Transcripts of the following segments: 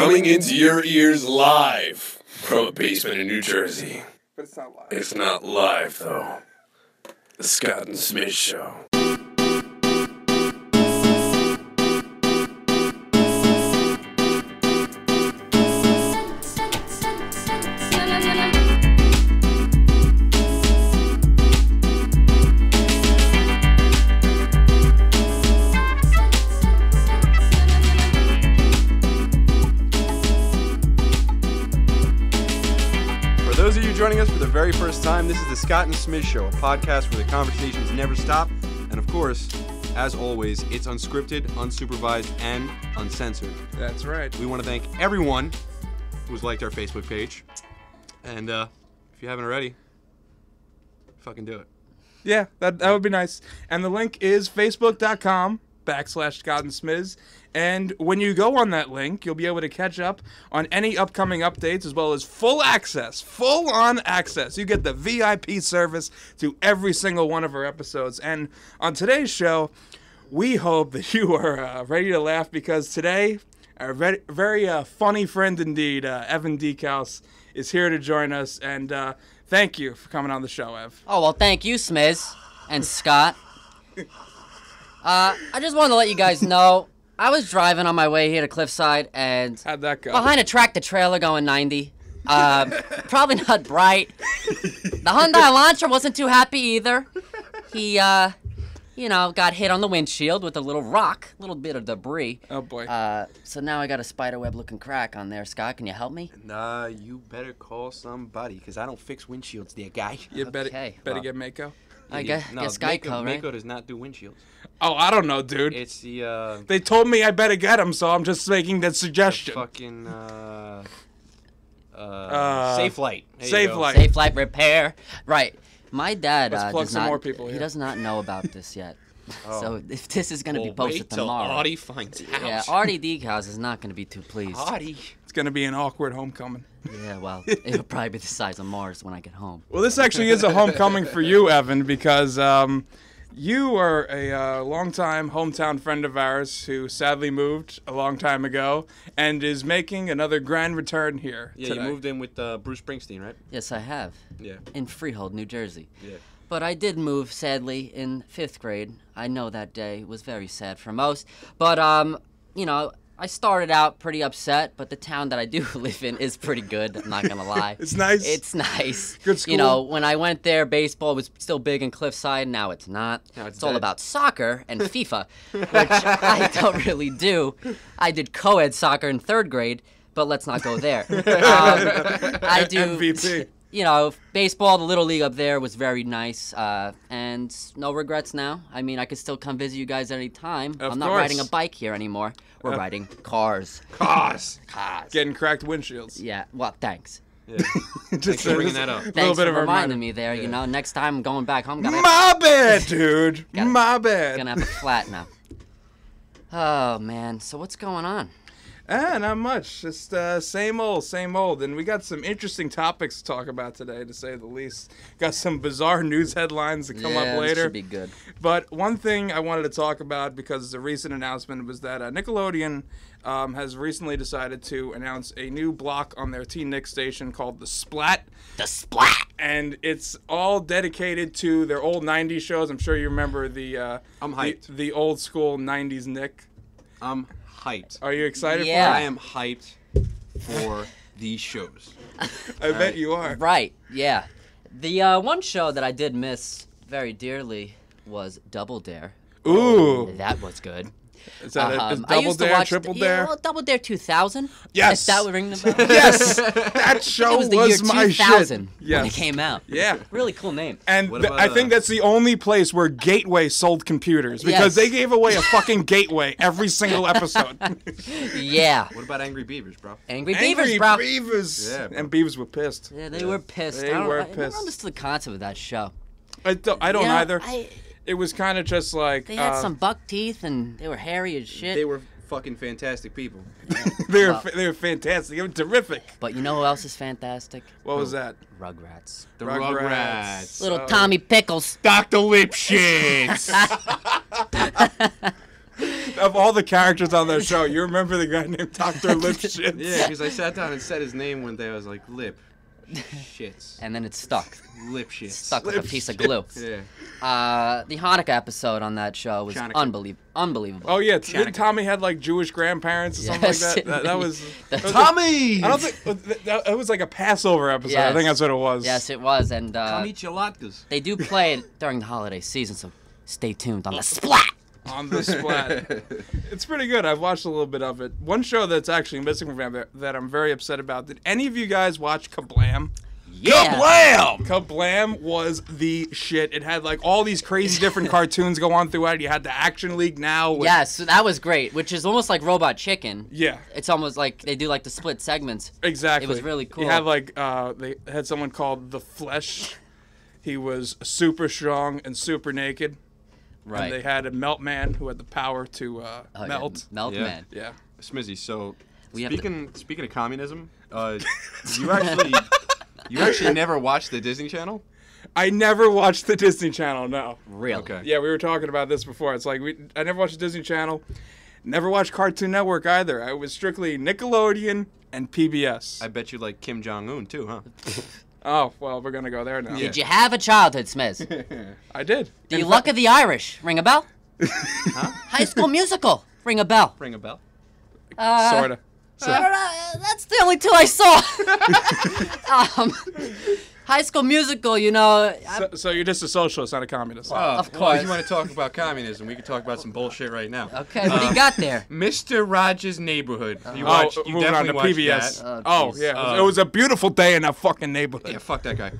Coming into your ears live from a basement in New Jersey. But it's not live. It's not live, though. The Scott and Smiz Show. Joining us for the very first time, this is the Scott and Smiz Show, a podcast where the conversations never stop, and of course, as always, it's unscripted, unsupervised, and uncensored. That's right. We want to thank everyone who's liked our Facebook page, and if you haven't already, fucking do it. Yeah, that would be nice. And the link is facebook.com/Scott and Smiz. And when you go on that link, you'll be able to catch up on any upcoming updates as well as full on access. You get the VIP service to every single one of our episodes. And on today's show, we hope that you are ready to laugh because today, our very funny friend indeed, Evan Decaus, is here to join us. And thank you for coming on the show, Ev. Oh, well, thank you, Smiz and Scott. I just wanted to let you guys know, I was driving on my way here to Cliffside, and how'd that go? Behind a tractor trailer going 90. Probably not bright. The Hyundai Elantra wasn't too happy either. He, got hit on the windshield with a little rock, a little bit of debris. Oh, boy. So now I got a spiderweb-looking crack on there. Scott, can you help me? Nah, you better call somebody, because I don't fix windshields, dear guy. You better get Mako. I guess Geico, right? Mako does not do windshields. Oh, I don't know, dude. It's the, They told me I better get them, so I'm just making that suggestion. Fucking, Safe Light. Safe Light. Safe Light Repair. Right. My dad more people here. He does not know about this yet. So if this is going to be posted tomorrow. Wait till Artie finds out. Yeah, Artie Decaus is not going to be too pleased. Artie. It's going to be an awkward homecoming. Yeah, well, it'll probably be the size of Mars when I get home. Well, this actually is a homecoming for you, Evan, because you are a longtime hometown friend of ours who sadly moved a long time ago and is making another grand return here Yeah, today. You moved in with Bruce Springsteen, right? Yes, I have. Yeah. In Freehold, New Jersey. Yeah. But I did move, sadly, in 5th grade. I know that day was very sad for most. But, I started out pretty upset, but the town that I do live in is pretty good, I'm not going to lie. It's nice? It's nice. Good school? When I went there, baseball was still big in Cliffside. Now it's not. Now it's all about soccer and FIFA, which I don't really do. I did co-ed soccer in 3rd grade, but let's not go there. I do... MVP. Baseball, the Little League up there was very nice, and no regrets now. I mean, I could still come visit you guys at any time. I'm not riding a bike here anymore. We're riding cars. Cars. Getting cracked windshields. Yeah, well, thanks. Yeah. Thanks for bringing that up. Thanks for reminding me there, next time I'm going back home. My bad, dude. My bad. Gonna have a flat now. Oh, man. So what's going on? Not much. Just same old. And we got some interesting topics to talk about today, to say the least. Got some bizarre news headlines that come up later. This should be good. But one thing I wanted to talk about, because it's a recent announcement, was that Nickelodeon has recently decided to announce a new block on their Teen Nick station called The Splat. The Splat! And it's all dedicated to their old 90s shows. I'm sure you remember the I'm hyped. The old school 90s Nick. I'm hyped. Are you excited Yeah. for it? I am hyped for these shows. I bet you are. Right, yeah. The one show that I did miss very dearly was Double Dare. Ooh. That was good. Is that is I Double used to Dare, watch Triple yeah, Dare? well, Double Dare 2000. Yes. If that would ring the bell. Yes. That show It was the year my 2000 shit. when Yes. it came out. Yeah. Really cool name. And What about, I think that's the only place where Gateway sold computers, because Yes. they gave away a fucking Gateway every single episode. Yeah. What about Angry Beavers, bro? Angry Beavers, bro. Beavers. Yeah, bro. And Beavers were pissed. Yeah, they were pissed. They were I pissed. never understood the concept of that show. I don't You know, either. It was kind of just like... They had some buck teeth, and they were hairy as shit. They were fucking fantastic people. they were fantastic. They were terrific. But you know who else is fantastic? What was that? Rugrats. The Rugrats. Rugrats. Little Tommy Pickles. Dr. Lipschitz. That of all the characters on that show, you remember the guy named Dr. Lipshits? Yeah, because I sat down and said his name one day. I was like, Lip Shits. And then it stuck. Lip Shits. Stuck like a piece of glue. Yeah. The Hanukkah episode on that show was Chanukah. unbelievable. Oh yeah, Tommy had like Jewish grandparents or something like that. That was Tommy! I don't think it was like a Passover episode. Yes. I think that's what it was. Yes, it was, and Come eat your latkes. they do play it during the holiday season, so stay tuned on the Splat. On the Splat. It's pretty good. I've watched a little bit of it. One show that's actually missing from that I'm very upset about. Did any of you guys watch Kablam? Yeah. Kablam! Kablam was the shit. It had like all these crazy different cartoons go on throughout. You had the Action League now. Yes, that was great, which is almost like Robot Chicken. Yeah. It's almost like they do like the split segments. Exactly. It was really cool. You had like they had someone called the Flesh. He was super strong and super naked. Right. And they had a Melt Man who had the power to Oh, melt. Yeah. Melt Yeah. Man. Yeah. Smizzy, so We have speaking of communism, you actually never watched the Disney Channel? I never watched the Disney Channel. No. Really? Okay. Yeah, we were talking about this before. It's like I never watched the Disney Channel. Never watched Cartoon Network either. I was strictly Nickelodeon and PBS. I bet you like Kim Jong-un too, huh? Oh, well, we're going to go there now. Yeah. Did you have a childhood, Smiz? I did. The Luck of the Irish, ring a bell? High School Musical, ring a bell? Ring a bell. Sort of. That's the only two I saw. High School Musical, you know. So you're just a socialist, not a communist. Of Well, course. if you want to talk about communism, we can talk about some bullshit right now. Okay, what do you got there? Mr. Rogers' Neighborhood. You Moving on definitely to watched PBS. that. Oh, Yeah. jeez. It was a beautiful day in that fucking neighborhood. Yeah, fuck that guy.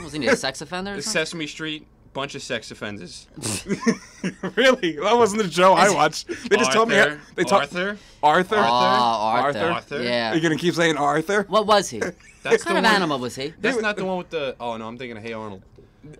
Wasn't he a sex offender or something? Sesame Street, bunch of sex offenders. Really? That wasn't the show I watched. They just told me. They told Arthur. Arthur. Oh, Arthur. Arthur? Yeah. Are you gonna keep saying Arthur? What was he? That's What kind of the one- animal was he? That's not the one with the. Oh no, I'm thinking of Hey Arnold.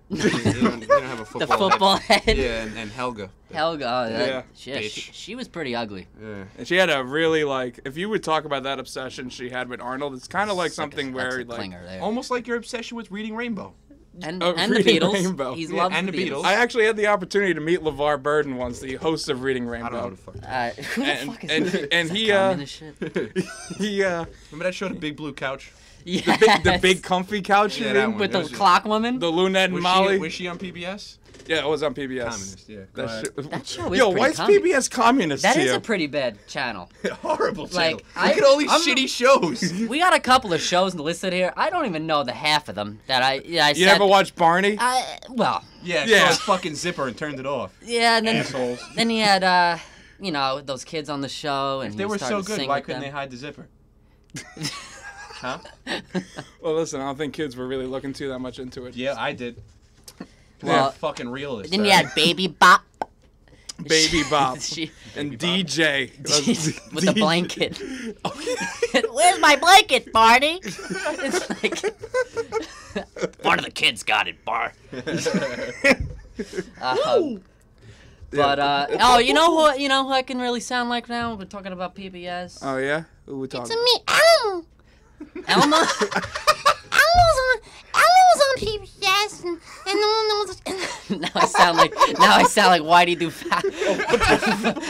They don't have a The football. football head? Yeah, and Helga. Helga. Oh, Yeah. she was pretty ugly. Yeah. And she had a really like. If you would talk about that obsession she had with Arnold, it's kind of like something That's where a like. clinger there. Almost like your obsession with reading Rainbow. And Oh, the Reading Beatles. Rainbow. He's Yeah, loved and the Beatles. I actually had the opportunity to meet LeVar Burton once, the host of Reading I don't know Rainbow. what the fuck. Who the fuck is that? And Is he that communist shit? he Remember that show, The Big Blue Couch? the big comfy couch you Yeah, mean? that one. with the Those are- clock woman. The Lunette and Was Molly. was she on PBS? Yeah, it was on PBS. Communist, yeah. Go That, ahead. shit- That show is Yo, pretty why's communist. PBS communist That to is you? a pretty bad channel. Horrible channel. Like, Look at all these I'm- shitty shows. We got a couple of shows listed here. I don't even know the half of them that I You said. never watched Barney? Well, Yeah, Yeah. saw his fucking zipper and turned it off. yeah, and then Assholes. then he had you know, those kids on the show, and If he they were started so to good, sing why with couldn't they them. hide the zipper? Huh? Well, listen, I don't think kids were really looking too that much into it. Yeah, I did. Well, Well, fucking realist. then you had Baby Bop. Baby Bob She, and DJ with the blanket. Where's my blanket, Barney? It's like one of the kids got it, Bar. But oh, you know who I can really sound like now? We're talking about PBS. Oh yeah, who we talking? me, Elmo. Elma. Elmo's on PBS, and no one knows. now I sound like Whitey Dufat.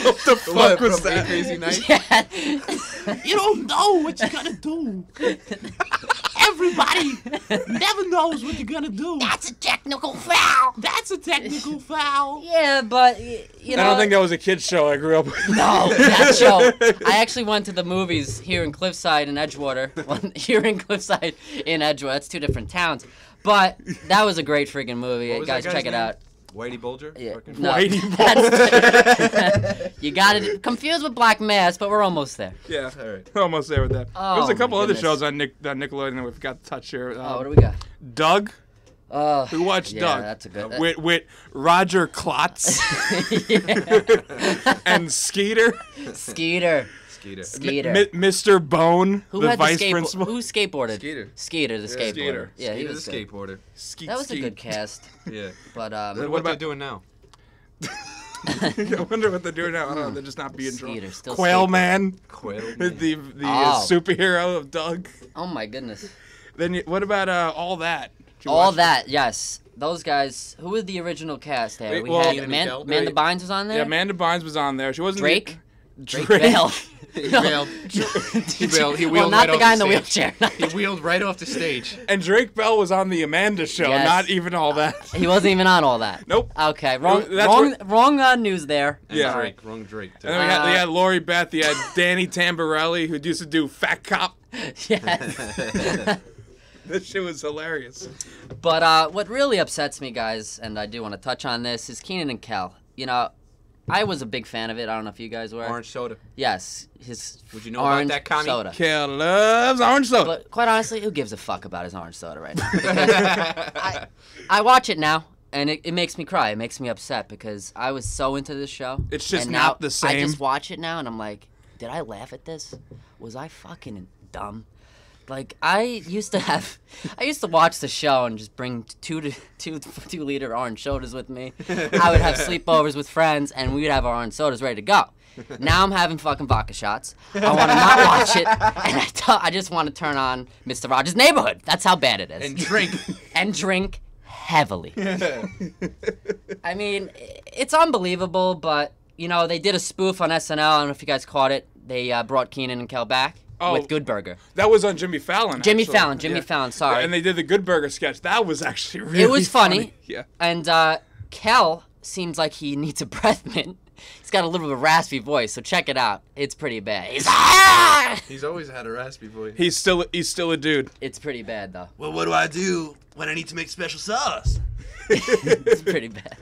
What the fuck was from that? Crazy Night? Yeah. You don't know what you're gonna do. Everybody never knows what you're gonna do. That's a technical foul. That's a technical foul. Yeah, but you know. I don't think that was a kids show I grew up with. No, that show. I actually went to the movies here in Cliffside and Edgewater. Well, here in Cliffside in Edgewater. That's two different towns. But that was a great freaking movie. What was Guys, that guy's check it name? out. Whitey Bulger? Yeah. Fucking- No, Whitey you got it confused with Black Mass, but we're almost there. Yeah, All right. almost there with that. Oh, There's a couple my other goodness. shows on Nickelodeon that we forgot to touch here. Oh, what do we got? Doug. Oh, We watched yeah, Doug. that's a good. With Roger Klotz and Skeeter. Skeeter. Skeeter. Skeeter. Mr. Bone, Who the had vice the principal. Who skateboarded? Skeeter. Skeeter, the skateboarder. Skeeter. Yeah, he Skeeter was the good. skateboarder. Skeet, That was a Skeet. good cast. Yeah. But What about- they doing now? I wonder what they're doing now. I don't know. They're just not being Skeeter, drawn. still Quail skateboarding. Man, Quail. the Oh. superhero of Doug. Oh my goodness. Then what about all that? All watch that, yes. Those guys. Who was the original cast there? Wait, We well- had Ian Amanda Bynes was on there. Yeah, Amanda Bynes was on there. She wasn't Drake. Drake. Bell. He bailed. He bailed. He Well, wheeled not right the off guy in the stage. wheelchair. He wheeled right off the stage. And Drake Bell was on the Amanda show, Yes. not even all that. He wasn't even on all that. Nope. Okay, wrong, That's wrong news there. Yeah. Drake, wrong Drake. And then we had Lori Beth, you had Danny Tamborelli, who used to do Fat Cop. Yes. This shit was hilarious. But what really upsets me, guys, and I do want to touch on this, is Kenan and Kel. You know, I was a big fan of it. I don't know if you guys were. Orange soda. Yes, his Would you know about orange that, Connie? soda. Kel loves orange soda. But quite honestly, who gives a fuck about his orange soda right now? Because I watch it now, and it makes me cry. It makes me upset because I was so into this show. It's just and not now the same. I just watch it now, and I'm like, did I laugh at this? Was I fucking dumb? Like, I used to watch the show and just bring 2-liter orange sodas with me. I would have sleepovers with friends, and we would have our orange sodas ready to go. Now I'm having fucking vodka shots. I want to not watch it, and I just want to turn on Mr. Rogers' Neighborhood. That's how bad it is. And drink. And drink heavily. I mean, it's unbelievable, but, you know, they did a spoof on SNL. I don't know if you guys caught it. They brought Kenan and Kel back with Good Burger. That was on Jimmy Fallon. Jimmy actually. Fallon, sorry. And they did the Good Burger sketch. That was actually really It was funny. Yeah. And Kel seems like he needs a breath mint. He's got a little bit of a raspy voice, so check it out. It's pretty bad. He's always had a raspy voice. He's still a dude. It's pretty bad, though. Well, what do I do when I need to make special sauce? It's pretty bad.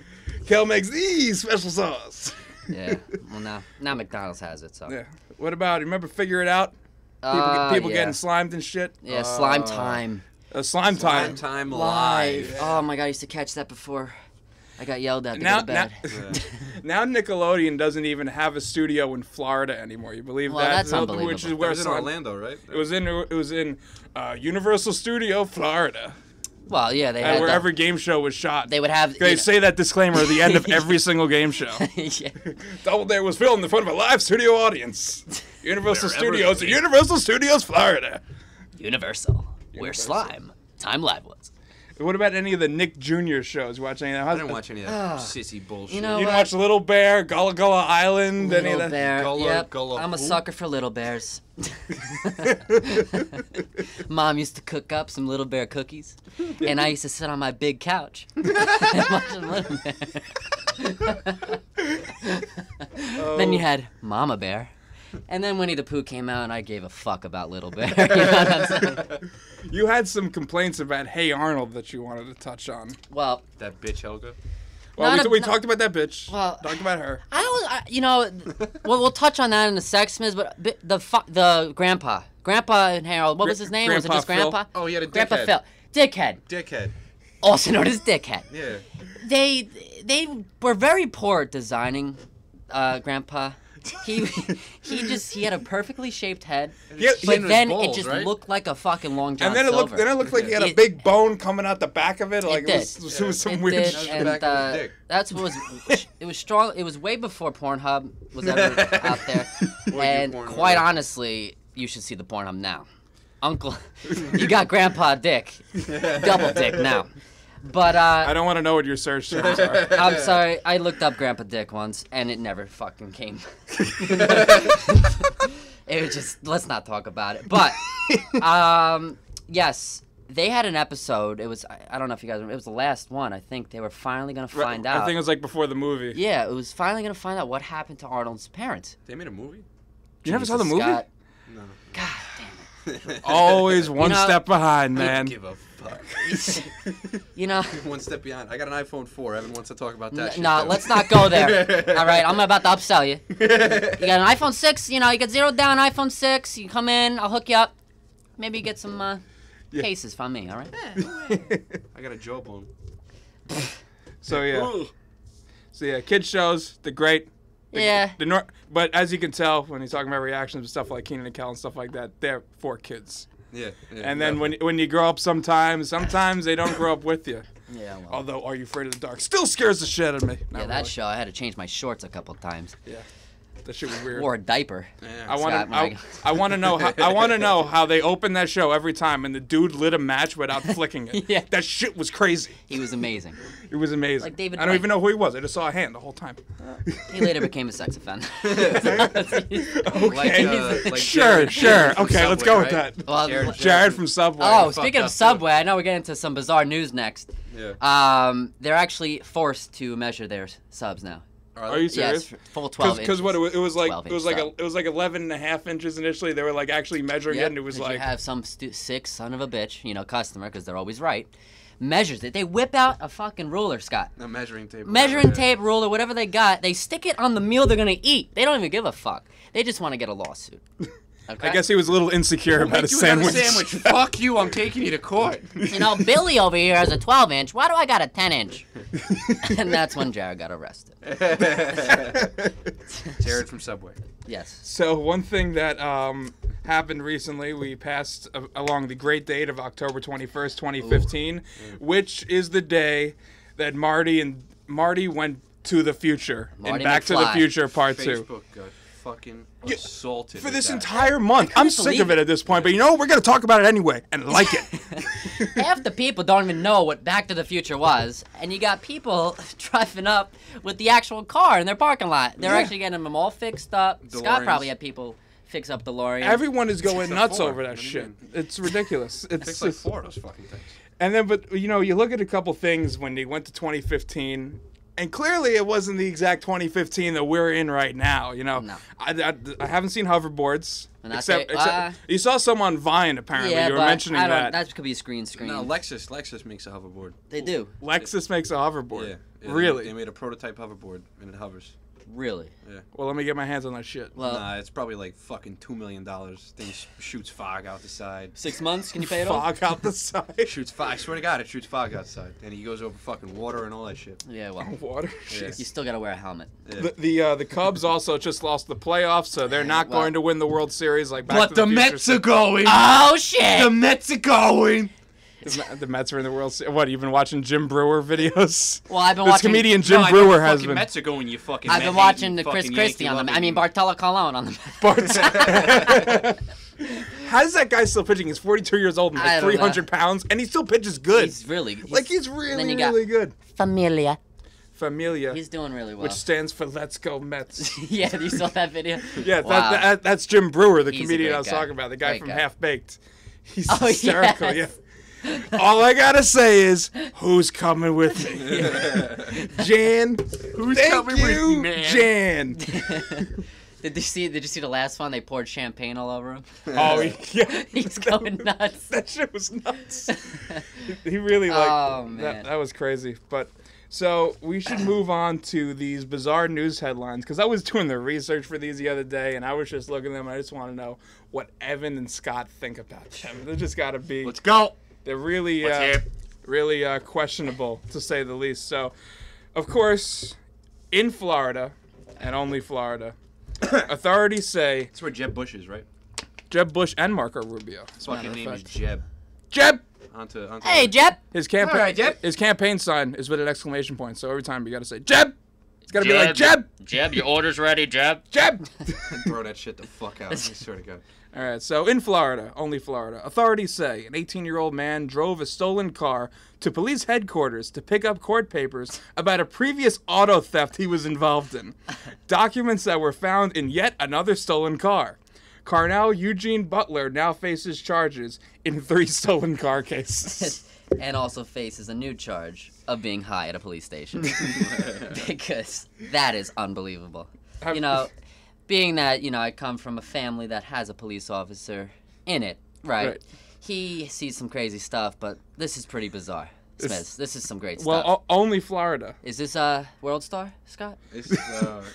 Kel makes these special sauce. Yeah. Well, now McDonald's has it, so. Yeah. What about, remember Figure It Out? People yeah. getting slimed and shit? Yeah, Slime Time. Slime Time. Time live. Oh my god, I used to catch that before I got yelled at to Now, go to bed. now Nickelodeon doesn't even have a studio in Florida anymore. You believe Well, that? that's unbelievable. Which is It where was in Slime- Orlando, right? It was in Universal Studio, Florida, Well, yeah, they had where the- every game show was shot. They would have. They say that disclaimer at the end of every single game show. Yeah. Double Dare was filmed in front of a live studio audience. Universal Studios, Universal Studios, Florida. Universal, where Slime Time Live was. What about any of the Nick Jr. shows? You watch any of that? I didn't watch any of that sissy bullshit. You know You didn't what? watch Little Bear, Gullah Gullah Island, any of Little that? Bear. Gullah, Yep. Gullah I'm a who? sucker for Little Bears. Mom used to cook up some Little Bear cookies, and I used to sit on my big couch and watch some Little Bear. Then you had Mama Bear. And then Winnie the Pooh came out, and I gave a fuck about Little Bear. You know what I'm saying? You had some complaints about Hey Arnold that you wanted to touch on. Well, That bitch Helga. Well, Not a- we not- talked about that bitch. Well- Talked about her. you know, we'll touch on that in a sec, Smiz, but the Grandpa and Harold, what was his name? Was it Grandpa just Phil? Grandpa? Oh, he had a Grandpa dickhead. Phil. Dickhead. Dickhead. Also known as Dickhead. Yeah. They were very poor at designing Grandpa. He had a perfectly shaped head, Yeah, but chin was then balls, it just right? looked like a fucking Long John And then Silver. it looked like he had a It- big bone coming out the back of it. Like did. it was some It weird did, shit. and back of his dick. that's what was. It was strong. It was way before Pornhub was ever out there. And Pornhub. quite honestly, you should see the Pornhub now. Uncle, you got Grandpa Dick, double dick now. But I don't want to know what your search terms are. I'm sorry. I looked up Grandpa Dick once, and it never fucking came. It was just, let's not talk about it. But, yes, they had an episode. It was, I don't know if you guys remember, it was the last one. I think they were finally going to find out. I think it was like before the movie. Yeah, it was finally going to find out what happened to Arnold's parents. They made a movie? You never saw the Jesus, movie? Scott. No. God damn Always one You know- step behind, man. Give a fuck. it. You know, One step beyond. I got an iPhone 4. Evan wants to talk about that shit. no, though. let's not go there. All right, I'm about to upsell you. You got an iPhone 6, you know, you got zeroed down iPhone 6. You come in, I'll hook you up. Maybe you get some cases from me, all right? I got a jawbone. So yeah, kids shows, they're great. Yeah. But as you can tell when he's talking about reactions and stuff like Kenan and Kel and stuff like that, they're for kids. Yeah. And then when you grow up, sometimes they don't grow up with you. Yeah, well. Although Are You Afraid of the Dark still scares the shit out of me. Yeah, Not that really. show, I had to change my shorts a couple times. Yeah. That shit was weird. Wore a diaper. I Scott, want to know how they opened that show every time, and the dude lit a match without flicking it. Yeah. That shit was crazy. He was amazing. It was amazing. Like David I don't Blaine. even know who he was. I just saw a hand the whole time. He later became a sex offender. Okay. Like Sure. Jared from Okay, let's go with Subway, that. Well, Jared from Subway. oh, fucked speaking up, of too. Subway, I know we're getting into some bizarre news next. Yeah. They're actually forced to measure their subs now. Are you serious? Yes, full 12 Because what it was like 12 it was like inch it was like 11.5 inches initially. They were like actually measuring it, and it was Because like you have some sick son of a bitch, customer, because they're always right, measures it. They whip out a fucking ruler, Scott. A measuring tape. Measuring tape, ruler, whatever they got, they stick it on the meal they're gonna eat. They don't even give a fuck. They just want to get a lawsuit. Okay? I guess he was a little insecure about his sandwich. Fuck you! I'm taking you to court. Billy over here has a 12-inch. Why do I got a 10-inch? And that's when Jared got arrested. Jared from Subway. Yes. So one thing that happened recently, we passed along the great date of October 21st, 2015, which is the day that Marty went to the future in Marty Back to the McFly. Future Part 2. Facebook got fucking assaulted For with this that. entire month. I'm sick believe of it at this point, but you know what? We're going to talk about it anyway and like it. Half the people don't even know what Back to the Future was, and you got people driving up with the actual car in their parking lot. They're actually getting them all fixed up. Scott DeLoreans. probably had people fix up DeLorean. Everyone is going Six of nuts four. over that What do you shit. mean? It's ridiculous. It's Takes like just, 4 of those fucking things. and then, but you look at a couple things when they went to 2015, and clearly it wasn't the exact 2015 that we're in right now. No. I haven't seen hoverboards. And that's Except it. you saw some on Vine apparently. yeah, You were but mentioning I don't, that. that could be a screen. No, Lexus makes a hoverboard. They do. Lexus makes a hoverboard. Yeah. Really? They made a prototype hoverboard and it hovers. Really? Well, let me get my hands on that shit. Well, Nah, it's probably like fucking $2 million. Thing shoots fog out the side. 6 months? Can you pay it off? Fog out the side. Shoots fog. I swear to God, it shoots fog outside, and he goes over fucking water and all that shit. Yeah, well, Water. Yeah. you still gotta wear a helmet. Yeah. The Cubs also just lost the playoffs, so they're not Well- going to win the World Series like Back to the Future. going. Oh shit! Mets are going. The Mets are in the World Series. What? You've been watching Jim Brewer videos? Well, I've been This watching. comedian Jim Brewer has been. Mets are going. You fucking. I've been watching the Chris Christie on them. I mean Bartolo Colon on them. How does that guy still pitching? He's 42 years old and I like don't know. 300 pounds, and he still pitches good. He's really He's then really, you got- really good. Familia. Familia, He's doing really well. which stands for Let's Go Mets. Yeah, you saw that video? Yeah, Wow. that's Jim Brewer, the He's a comedian great I was guy. talking about, the guy Great from guy. Half Baked. He's Oh, hysterical. yes. Yeah. All I gotta say is, who's coming with me? Jan. Who's coming with me, man? Jan. Did you see the last one? They poured champagne all over him. Oh, yeah. He's going nuts. That shit was nuts. He really like Oh, man. that was crazy. But so we should move on to these bizarre news headlines because I was doing the research for these the other day and I was just looking at them. I just want to know what Evan and Scott think about them. They're just got to be. Let's go. They're really, Let's hear. really questionable to say the least. So, of course, in Florida and only Florida, authorities say That's where Jeb Bush is, right? Jeb Bush and Marco Rubio. His fucking name is fact. Jeb. Jeb. Onto Hey, Jep. His campaign, All right, Jeb. his campaign sign is with an exclamation point. So every time you got to say Jeb, it's got to be like Jeb, Jeb, your order's ready, Jeb. Jeb. Throw that shit the fuck out. I swear to God. All right. So in Florida, only Florida, authorities say an 18-year-old man drove a stolen car to police headquarters to pick up court papers about a previous auto theft he was involved in. Documents that were found in yet another stolen car. Carnell Eugene Butler now faces charges in 3 stolen car cases. And also faces a new charge of being high at a police station. Because that is unbelievable. Being that, I come from a family that has a police officer in it, right? He sees some crazy stuff, but this is pretty bizarre. Smiz, this is some great stuff. Well, only Florida. Is this World Star, Scott? It's,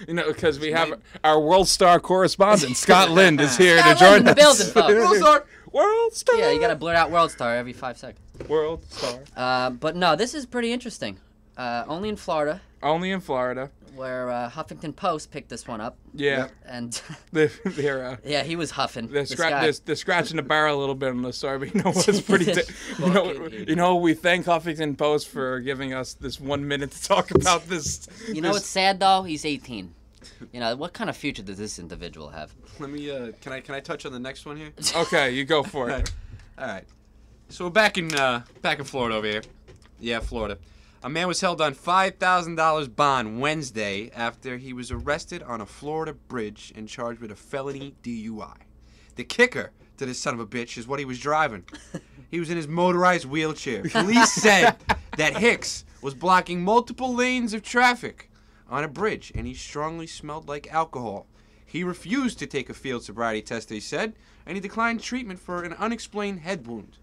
Because we have our World Star correspondent, Scott Lind, is here Scott to Lind join in the us. building, folks. World Star! World Star! Yeah, you gotta blurt out World Star every 5 seconds. World Star. But no, this is pretty interesting. Only in Florida, Only in Florida. where Huffington Post picked this one up. Yeah. And They're yeah, he was huffing. They're, This guy. they're scratching the barrel a little bit on the story, but you know what? It's pretty. You know, we thank Huffington Post for giving us this 1 minute to talk about this. You know what's sad though? He's 18. You know, what kind of future does this individual have? Let me. Can I touch on the next one here? Okay, you go for it. All right. So we're back in Florida over here. Yeah, Florida. A man was held on $5,000 bond Wednesday after he was arrested on a Florida bridge and charged with a felony DUI. The kicker to this son of a bitch is what he was driving. He was in his motorized wheelchair. Police said that Hicks was blocking multiple lanes of traffic on a bridge, and he strongly smelled like alcohol. He refused to take a field sobriety test, they said, and he declined treatment for an unexplained head wound.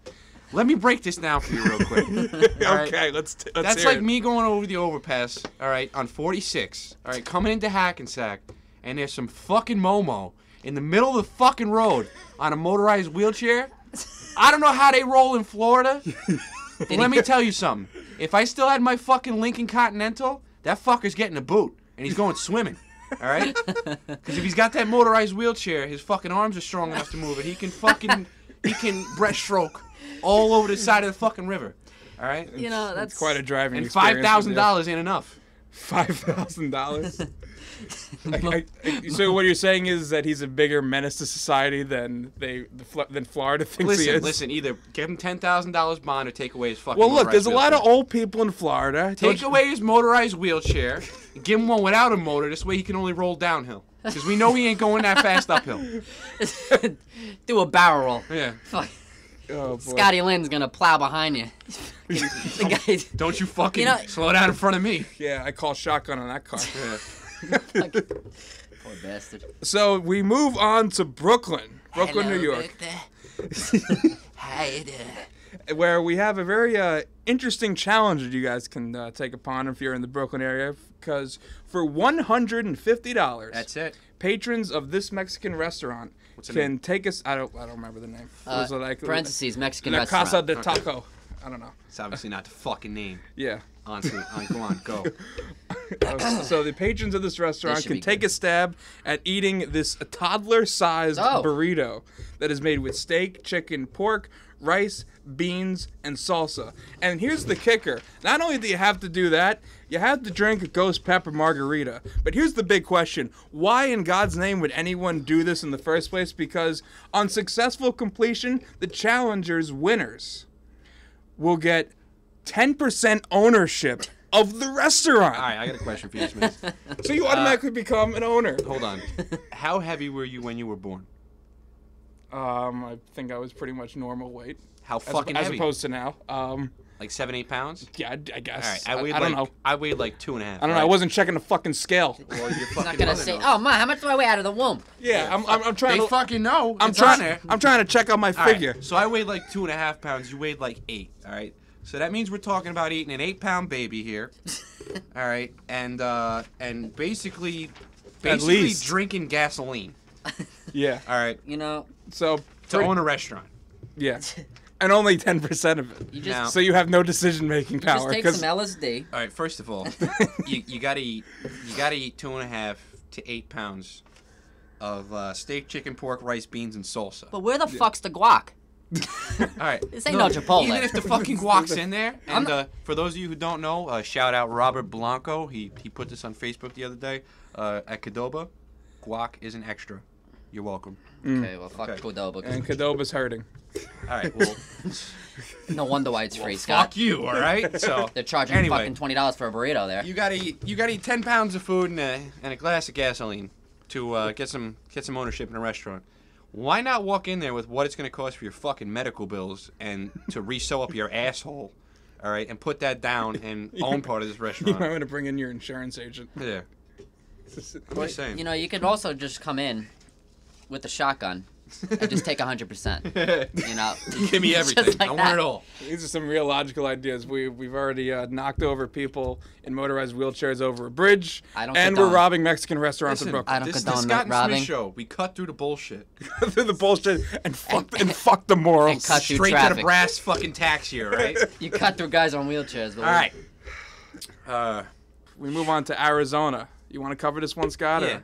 Let me break this down for you real quick. Okay, let's That's hear like it. me going over the overpass, all right, on 46, all right, coming into Hackensack, and there's some fucking Momo in the middle of the fucking road on a motorized wheelchair. I don't know how they roll in Florida, but let me tell you something. If I still had my fucking Lincoln Continental, that fucker's getting a boot, and he's going swimming, all right? Because if he's got that motorized wheelchair, his fucking arms are strong enough to move it. He can breaststroke all over the side of the fucking river, all right? You know, that's Quite a driving And experience. $5,000 ain't enough. $5,000. So what you're saying is that he's a bigger menace to society than Florida thinks he is. Listen. Either give him $10,000 bond or take away his fucking. Well, look, motorized there's a lot of wheelchair. old people in Florida. Take away his motorized wheelchair, and give him one without a motor. This way he can only roll downhill. Because we know he ain't going that fast uphill. do a barrel roll. Yeah. Fuck. Oh, boy. Scotty Lynn's gonna plow behind you. The guy, Don't you fucking You know- slow down in front of me. Yeah, I call shotgun on that car. Yeah. poor bastard. So we move on to Brooklyn, New York, Hi there. where we have a very interesting challenge that you guys can take upon if you're in the Brooklyn area. Because for $150, That's it. patrons of this Mexican restaurant the can take us. I don't remember the name. Was it like Parentheses, Mexican La restaurant. Casa de Taco? I don't know. It's obviously not the fucking name. Yeah. Go on, go. So the patrons of this restaurant should can be take good. a stab at eating this toddler-sized Oh. burrito that is made with steak, chicken, pork, rice, beans, and salsa. And here's the kicker. Not only do you have to do that, you have to drink a ghost pepper margarita. But here's the big question. Why in God's name would anyone do this in the first place? Because on successful completion, the challengers, winners, will get 10% ownership of the restaurant. All right, I got a question for you, Smiz. So you automatically become an owner. Hold on. How heavy were you when you were born? I think I was pretty much normal weight. How As, fucking as heavy? opposed to now. Like 7-8 pounds? Yeah, I guess. All right, I don't know. I weighed like 2.5. I don't know. I wasn't checking the fucking scale. Well, you're I'm fucking not gonna say, oh my, how much do I weigh out of the womb? Yeah, I'm trying They to. fucking know. I'm It's on trying. there. I'm trying to check out my All right, figure. so I weighed like 2.5 pounds. You weighed like 8. All right. So that means we're talking about eating an 8-pound baby here. All right, and basically least. drinking gasoline. Yeah. All right, You know, So to own a restaurant. yeah, and only 10% of it. you just Now- So you have no decision-making just power. take 'cause- some LSD. All right, first of all, you gotta eat 2.5 to 8 pounds of steak, chicken, pork, rice, beans, and salsa. But where the fuck's the guac? All right. This ain't no Chipotle. Even if the fucking guac's in there, and for those of you who don't know, shout out Robert Blanco. He put this on Facebook the other day. At Cadoba, guac is an extra. You're welcome. Okay, well, fuck Okay. Cordoba. And Cadoba's hurting. All right. Well, No wonder why it's free, Scott. fuck you. All right. So They're charging anyway, fucking $20 for a burrito there. you gotta eat 10 pounds of food and a glass of gasoline to get some ownership in a restaurant. Why not walk in there with what it's going to cost for your fucking medical bills and to re-sew up your asshole, all right, and put that down and own part of this You restaurant? might want to bring in your insurance agent. Yeah. I'm just saying. You know, you could also just come in with a shotgun and just take 100%. You know, Give me Just everything. like I want that. it all. These are some real logical ideas. We've already knocked over people in motorized wheelchairs over a bridge, I don't and we're condone- robbing Mexican restaurants in Listen, Brooklyn. I don't this is the condone Scott and robbing. Smith show. We cut through the bullshit. Through the bullshit and fuck the morals. and cut through Straight to traffic. the brass fucking tax here, right? You cut through guys on wheelchairs. All right. We move on to Arizona. You want to cover this one, Scott? or- Yeah.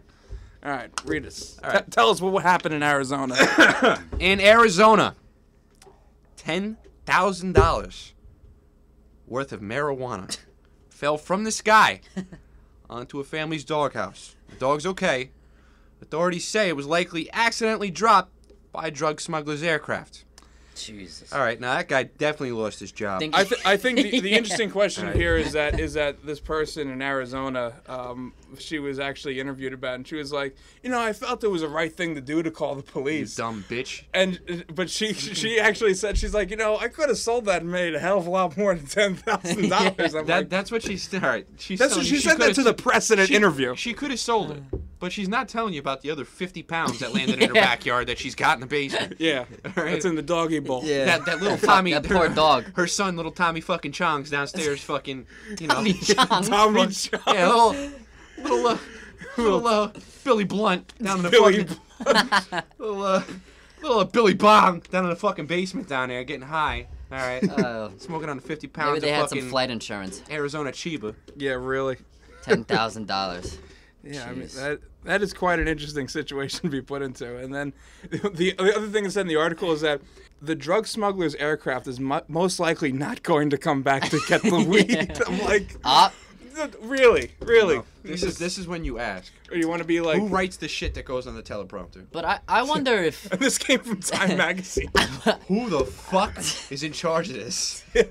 All right, read us. All right. Tell us what happened in Arizona. In Arizona, $10,000 worth of marijuana fell from the sky onto a family's doghouse. The dog's okay. Authorities say it was likely accidentally dropped by a drug smuggler's aircraft. Jesus. All right, now that guy definitely lost his job. I think the interesting question here is that this person in Arizona, she was actually interviewed about, and she was like, I felt it was the right thing to do to call the You police. dumb bitch. But she actually said, she's like, I could have sold that and made a hell of a lot more than $10,000. That's what she's. All right, she's That's what she said that to the press in an interview. She could have sold it, but she's not telling you about the other 50 pounds that landed in her backyard that she's got in the basement. Yeah, right. That's in the doggy bowl. Yeah. That little Tommy. That poor dog. Her son, little Tommy fucking Chong's downstairs, fucking. Tommy Chong. Tommy Chong. Yeah, little Billy Blunt down in the Billy fucking. little Billy Bong down in the fucking basement down there, getting high. All right, smoking on 50 pounds Maybe they of had fucking some flight insurance. Arizona Chiba. Yeah, really. $10,000. Yeah, Jeez. I mean that is quite an interesting situation to be put into. And then the other thing that said in the article is that the drug smuggler's aircraft is most likely not going to come back to get the weed. I'm like, really? No, this is when you ask. Or you want to be like, Who writes the shit that goes on the teleprompter? But I wonder if... this came from Time Magazine. Who the fuck is in charge of this? I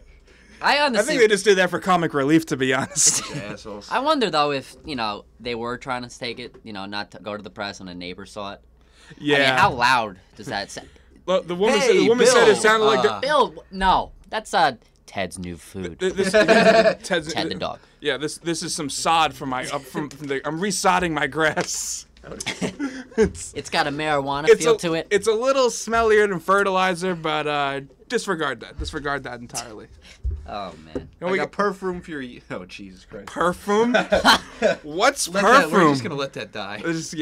I honestly... think they just did that for comic relief, to be honest. Assholes. I wonder, though, if, they were trying to take it, not to go to the press when a neighbor saw it. Yeah. I mean, how loud does that sound? Well, the woman Hey, said Bill, it sounded like Bill, no. That's Ted's new food. Ted Ted the dog. Yeah, this is some sod from my from the. I'm resodding my grass. It's got a marijuana feel to it. It's a little smellier than fertilizer, but disregard that. Disregard that entirely. Oh, man. And I we got got perfume for your... Oh, Jesus Christ. perfume. What's We're perfume? just going to let that die. Just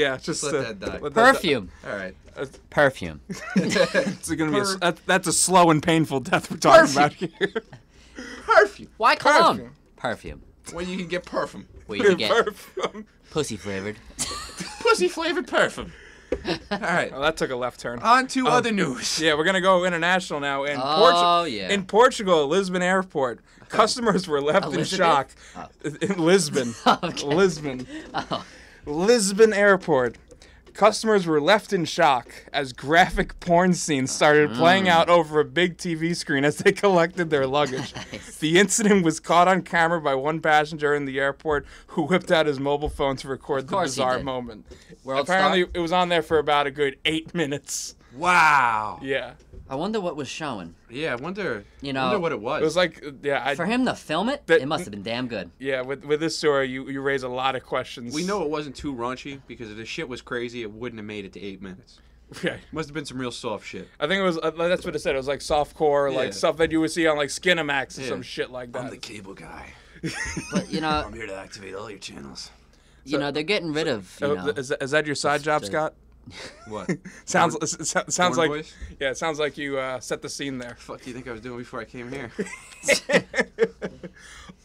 let that die. let that Perfume. All right. Perfume. It's gonna be that's a slow and painful death we're talking about here. Perfume. Why cologne? Perfume. When you can get perfume. Where you can get Perfume. pussy flavored. Pussy flavored perfume. All right. Oh, that took a left turn. On to other news. Yeah, we're gonna go international now. In Yeah. In Portugal, Lisbon Airport, customers were left in Elizabeth? shock. Oh. In Lisbon, Okay. Lisbon, Oh. Lisbon Airport. Customers were left in shock as graphic porn scenes started playing out over a big TV screen as they collected their luggage. Nice. The incident was caught on camera by one passenger in the airport who whipped out his mobile phone to record the course he bizarre did. moment. World Apparently, star? it was on there for about a good 8 minutes. Wow. Yeah. I wonder what was showing. Yeah, I wonder what it was. It was like, For him to film it, That- it must have been damn good. yeah, with this story, you raise a lot of questions. We know it wasn't too raunchy because if the shit was crazy, it wouldn't have made it to 8 minutes. Yeah. Must have been some real soft shit. I think it was, that's what it said. It was like softcore, Yeah. like stuff that you would see on like Skinamax or Yeah. some shit like that. I'm the cable guy. But, I'm here to activate all your channels. they're getting rid of, Is that your side job, the- Scott? What? Sounds Porn like voice? yeah. It sounds like you set the scene there. Fuck do you think I was doing before I came here?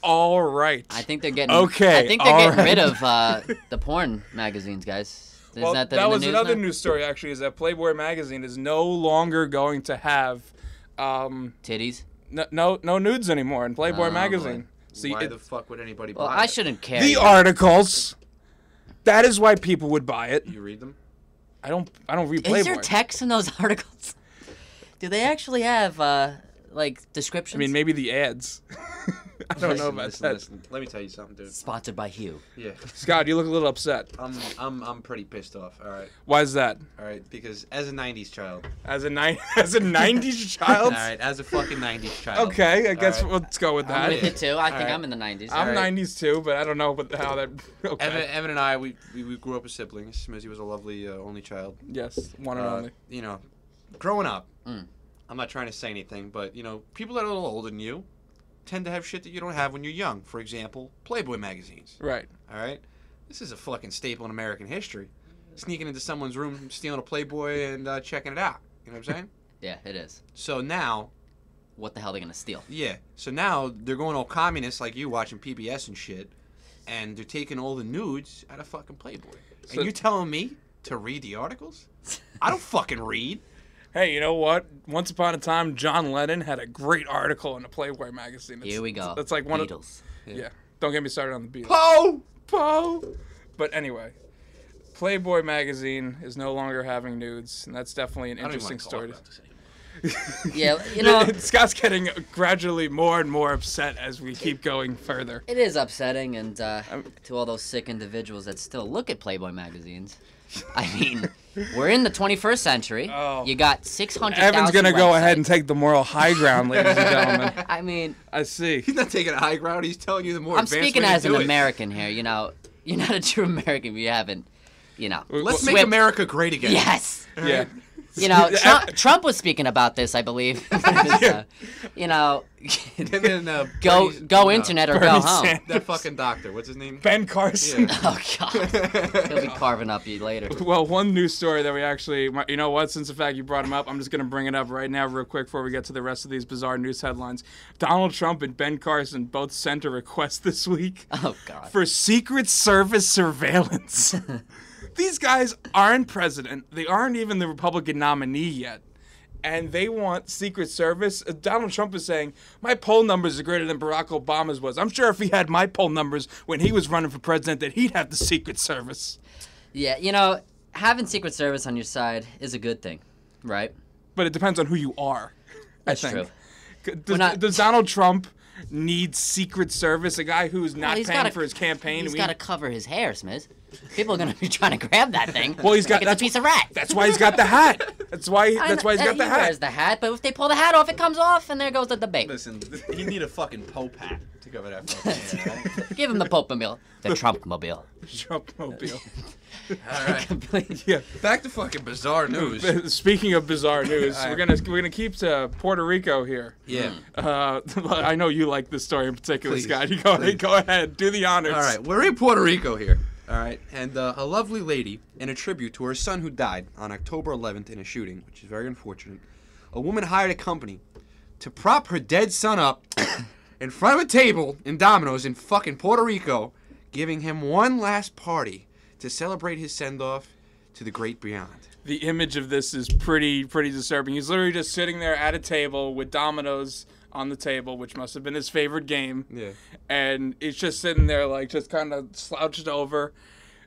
All right. I think they're getting. Okay, I think they're all getting rid right. of the porn magazines, guys. Isn't Well, that that was the news another now? news story actually. Is that Playboy magazine is no longer going to have Titties. no nudes anymore in Playboy Oh, magazine. boy. See, Why the fuck would anybody Well, buy I it? shouldn't care. the articles. That is why people would buy it. You read them? I don't read Is Playboy. there text in those articles? Do they actually have like descriptions? I mean, maybe the ads. I don't know about that. Listen. Let me tell you something, dude. Sponsored by Hugh. Yeah, Scott, you look a little upset. I'm pretty pissed off. All right, Why is that? because as a '90s child. As a 90s child? All right, as a fucking '90s child. Okay, I guess All right. let's go with I'm that. with it too. I think right. I'm in the 90s. I'm right. 90s too, but I don't know how that. Okay. Evan and I, we grew up as siblings. Smizzy was a lovely only child. Yes, one and only. You know, growing up, I'm not trying to say anything, but people that are a little older than you tend to have shit that you don't have when you're young. For example, Playboy magazines. Right. All right, this is a fucking staple in American history. Sneaking into someone's room, stealing a Playboy, and checking it out. You know what I'm saying? Yeah, it is. So now, What the hell are they gonna steal? yeah. So now they're going all communist like you, watching PBS and shit, and they're taking all the nudes out of fucking Playboy. So- And you're telling me to read the articles? I don't fucking read. Hey, you know what? Once upon a time, John Lennon had a great article in the Playboy magazine. Here we go. It's like one Beatles. of. Yeah. Don't get me started on the Beatles. Poe! Poe. But anyway, Playboy magazine is no longer having nudes, and that's definitely an interesting story. Yeah, you know, Scott's getting gradually more and more upset as we keep going further. it is upsetting, and to all those sick individuals that still look at Playboy magazines, I mean, we're in the 21st century. Oh. You got 600,000 Evan's gonna go ahead and websites. take the moral high ground, ladies and gentlemen. I mean, I see. He's not taking a high ground. He's telling you the more I'm advanced speaking way to as an do it. American here, you know. You're not a true American if you haven't, you know. Let's make Swift- America great again. Yes. Yeah. You know, Trump was speaking about this, I believe. You know, And then go internet or go Bernie home. Sanders. That fucking doctor. What's his name? Ben Carson. Yeah. Oh God, he'll be carving up you later. Well, one news story that we actually, you know what, since the fact you brought him up, I'm just going to bring it up right now real quick before we get to the rest of these bizarre news headlines. Donald Trump and Ben Carson both sent a request this week Oh God. for Secret Service surveillance. These guys aren't president. They aren't even the Republican nominee yet. And they want Secret Service. Donald Trump is saying, my poll numbers are greater than Barack Obama's was. I'm sure if he had my poll numbers when he was running for president, that he'd have the Secret Service. Yeah, you know, having Secret Service on your side is a good thing, right? But it depends on who you are. That's I think. true. Does Donald Trump need Secret Service? A guy who's not he's paying gotta- for his campaign? He's We- got to cover his hair, Smiz. People are gonna be trying to grab that thing. Well, he's got like it's a piece of rat. That's why he's got the hat. That's why he's got the He hat. wears the hat, but if they pull the hat off, it comes off, and there goes the debate. Listen, you need a fucking Pope hat to cover that fucking hair, right? Give him the Pope mobile, the Trump mobile. Trump mobile. All right. Yeah. Back to fucking bizarre news. Speaking of bizarre news, we're gonna keep to Puerto Rico here. Yeah. I know you like this story in particular, Please, Scott. please. Go ahead, do the honors. All right, we're in Puerto Rico here. All right, and a lovely lady, in a tribute to her son who died on October 11th in a shooting, which is very unfortunate, a woman hired a company to prop her dead son up in front of a table in Domino's in fucking Puerto Rico, giving him one last party to celebrate his send-off to the great beyond. The image of this is pretty disturbing. He's literally just sitting there at a table with dominoes on the table, which must have been his favorite game. Yeah. And he's just sitting there, like, just kind of slouched over.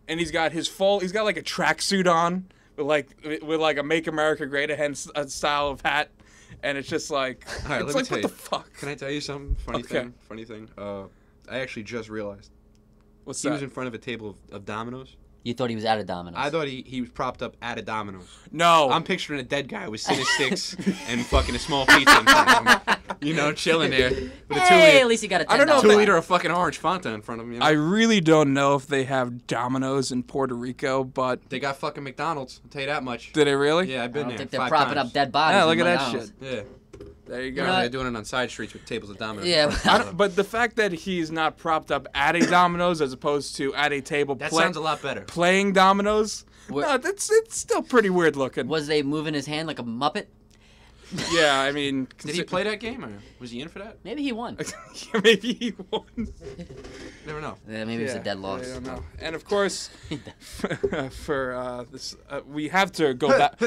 And he's got like a tracksuit on with like a Make America Great Again style of hat. And it's just like, All right, it's let me like, tell what you. the fuck? Can I tell you something? Okay. Funny thing. I actually just realized. What's He that? was in front of a table of Domino's. You thought he was out of Domino's. I thought he was propped up at a Domino's. No. I'm picturing a dead guy with cine sticks and fucking a small pizza in front of him. You know, chilling there with a Hey, 2 at least you got a $10. I don't know if 2 that- liter of fucking orange Fanta in front of him. You know? I really don't know if they have Domino's in Puerto Rico, but They got fucking McDonald's. I'll tell you that much. did they really? Yeah, I've I been don't there. think they're 5 propping times. up dead bodies. Yeah, in look at that McDonald's. shit. Yeah. There you go. You know They're doing it on side streets with tables of Domino's. Yeah, But the fact that he's not propped up at a Domino's as opposed to at a table That sounds a lot better. playing Domino's, Where- no, it's still pretty weird looking. Was they moving his hand like a Muppet? Yeah, I mean, Did he play that game, or was he in for that? Maybe he won. Maybe he won. Never know. Yeah, maybe it was a dead loss. I don't know. And of course, for this, we have to go back.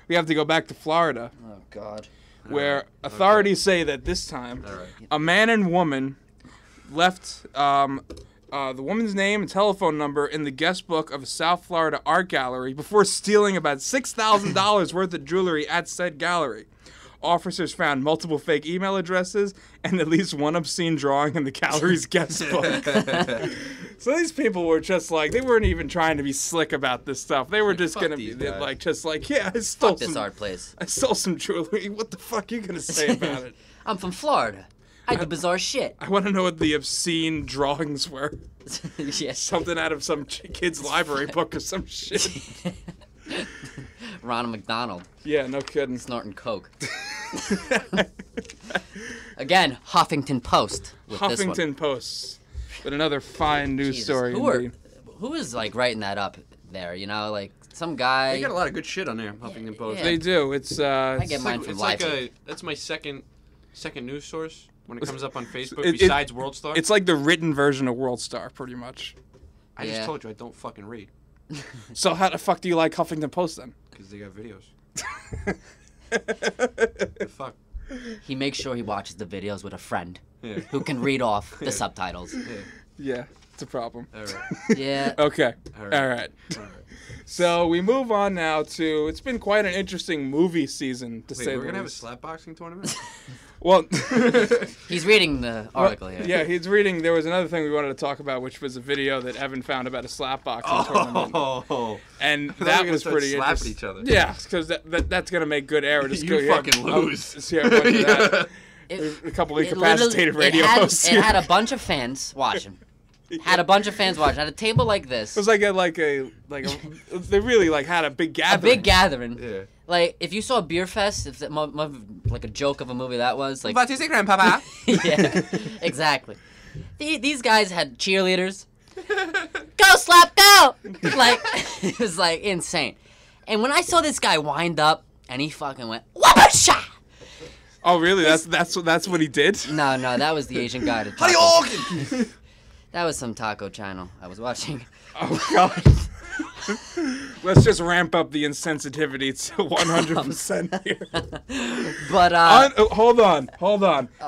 We have to go back to Florida, Oh God. where authorities say that this time, All right. a man and woman left the woman's name and telephone number in the guest book of a South Florida art gallery before stealing about $6,000 worth of jewelry at said gallery. Officers found multiple fake email addresses and at least one obscene drawing in the gallery's guest book. So these people were just like, they weren't even trying to be slick about this stuff. They were just fuck gonna these be guys. like, just like, yeah, I stole Fuck this some. art place. I stole some jewelry. What the fuck are you gonna say about it? I'm from Florida. I do bizarre shit. I want to know what the obscene drawings were. Yes. Something out of some kid's library book or some shit. Ronald McDonald Yeah, no kidding. snorting coke. Again, Huffington Post. With this one. Huffington Post. But another fine news Jesus, story. indeed. who is like writing that up there? You know, like some guy. They got a lot of good shit on there, Huffington Post. yeah. They do. It's I get mine from It's like Live. that's my second news source when it comes up on Facebook It- besides World Star. it's like the written version of World Star, pretty much. I just Yeah. told you I don't fucking read So how the fuck do you like Huffington Post then? because they got videos. The fuck. He makes sure he watches the videos with a friend Yeah. who can read off the subtitles. Yeah. Yeah. It's a problem. All right. Yeah. Okay. All right. All right. So we move on now to. It's been quite an interesting movie season to Wait, say we're the gonna have a least. slap boxing tournament? Well, He's reading the article here. yeah, he's reading. There was another thing we wanted to talk about, which was a video that Evan found about a slap boxing tournament, Oh, and thought we were that gonna was start pretty slapping interesting. each other. Yeah, because that's gonna make good air. You fucking lose. Yeah, a bunch of that. It- A couple it incapacitated literally- radio hosts. It had a bunch of fans watching. Had a bunch of fans watching. Had a table like this. It was like a they really like had a big A gathering. big gathering. Yeah. Like, if you saw Beer Fest, if like a joke of a movie that was, like... What is it, Grandpapa? Yeah, exactly. These guys had cheerleaders. Go, Slap, go! Like, it was, like, insane. And when I saw this guy wind up, and he fucking went, whoop-a-sha! Oh really? That's what he did? No, that was the Asian guy. Hadouken! That was some taco channel I was watching. Oh god. Let's just ramp up the insensitivity to 100% here. But, Hold on.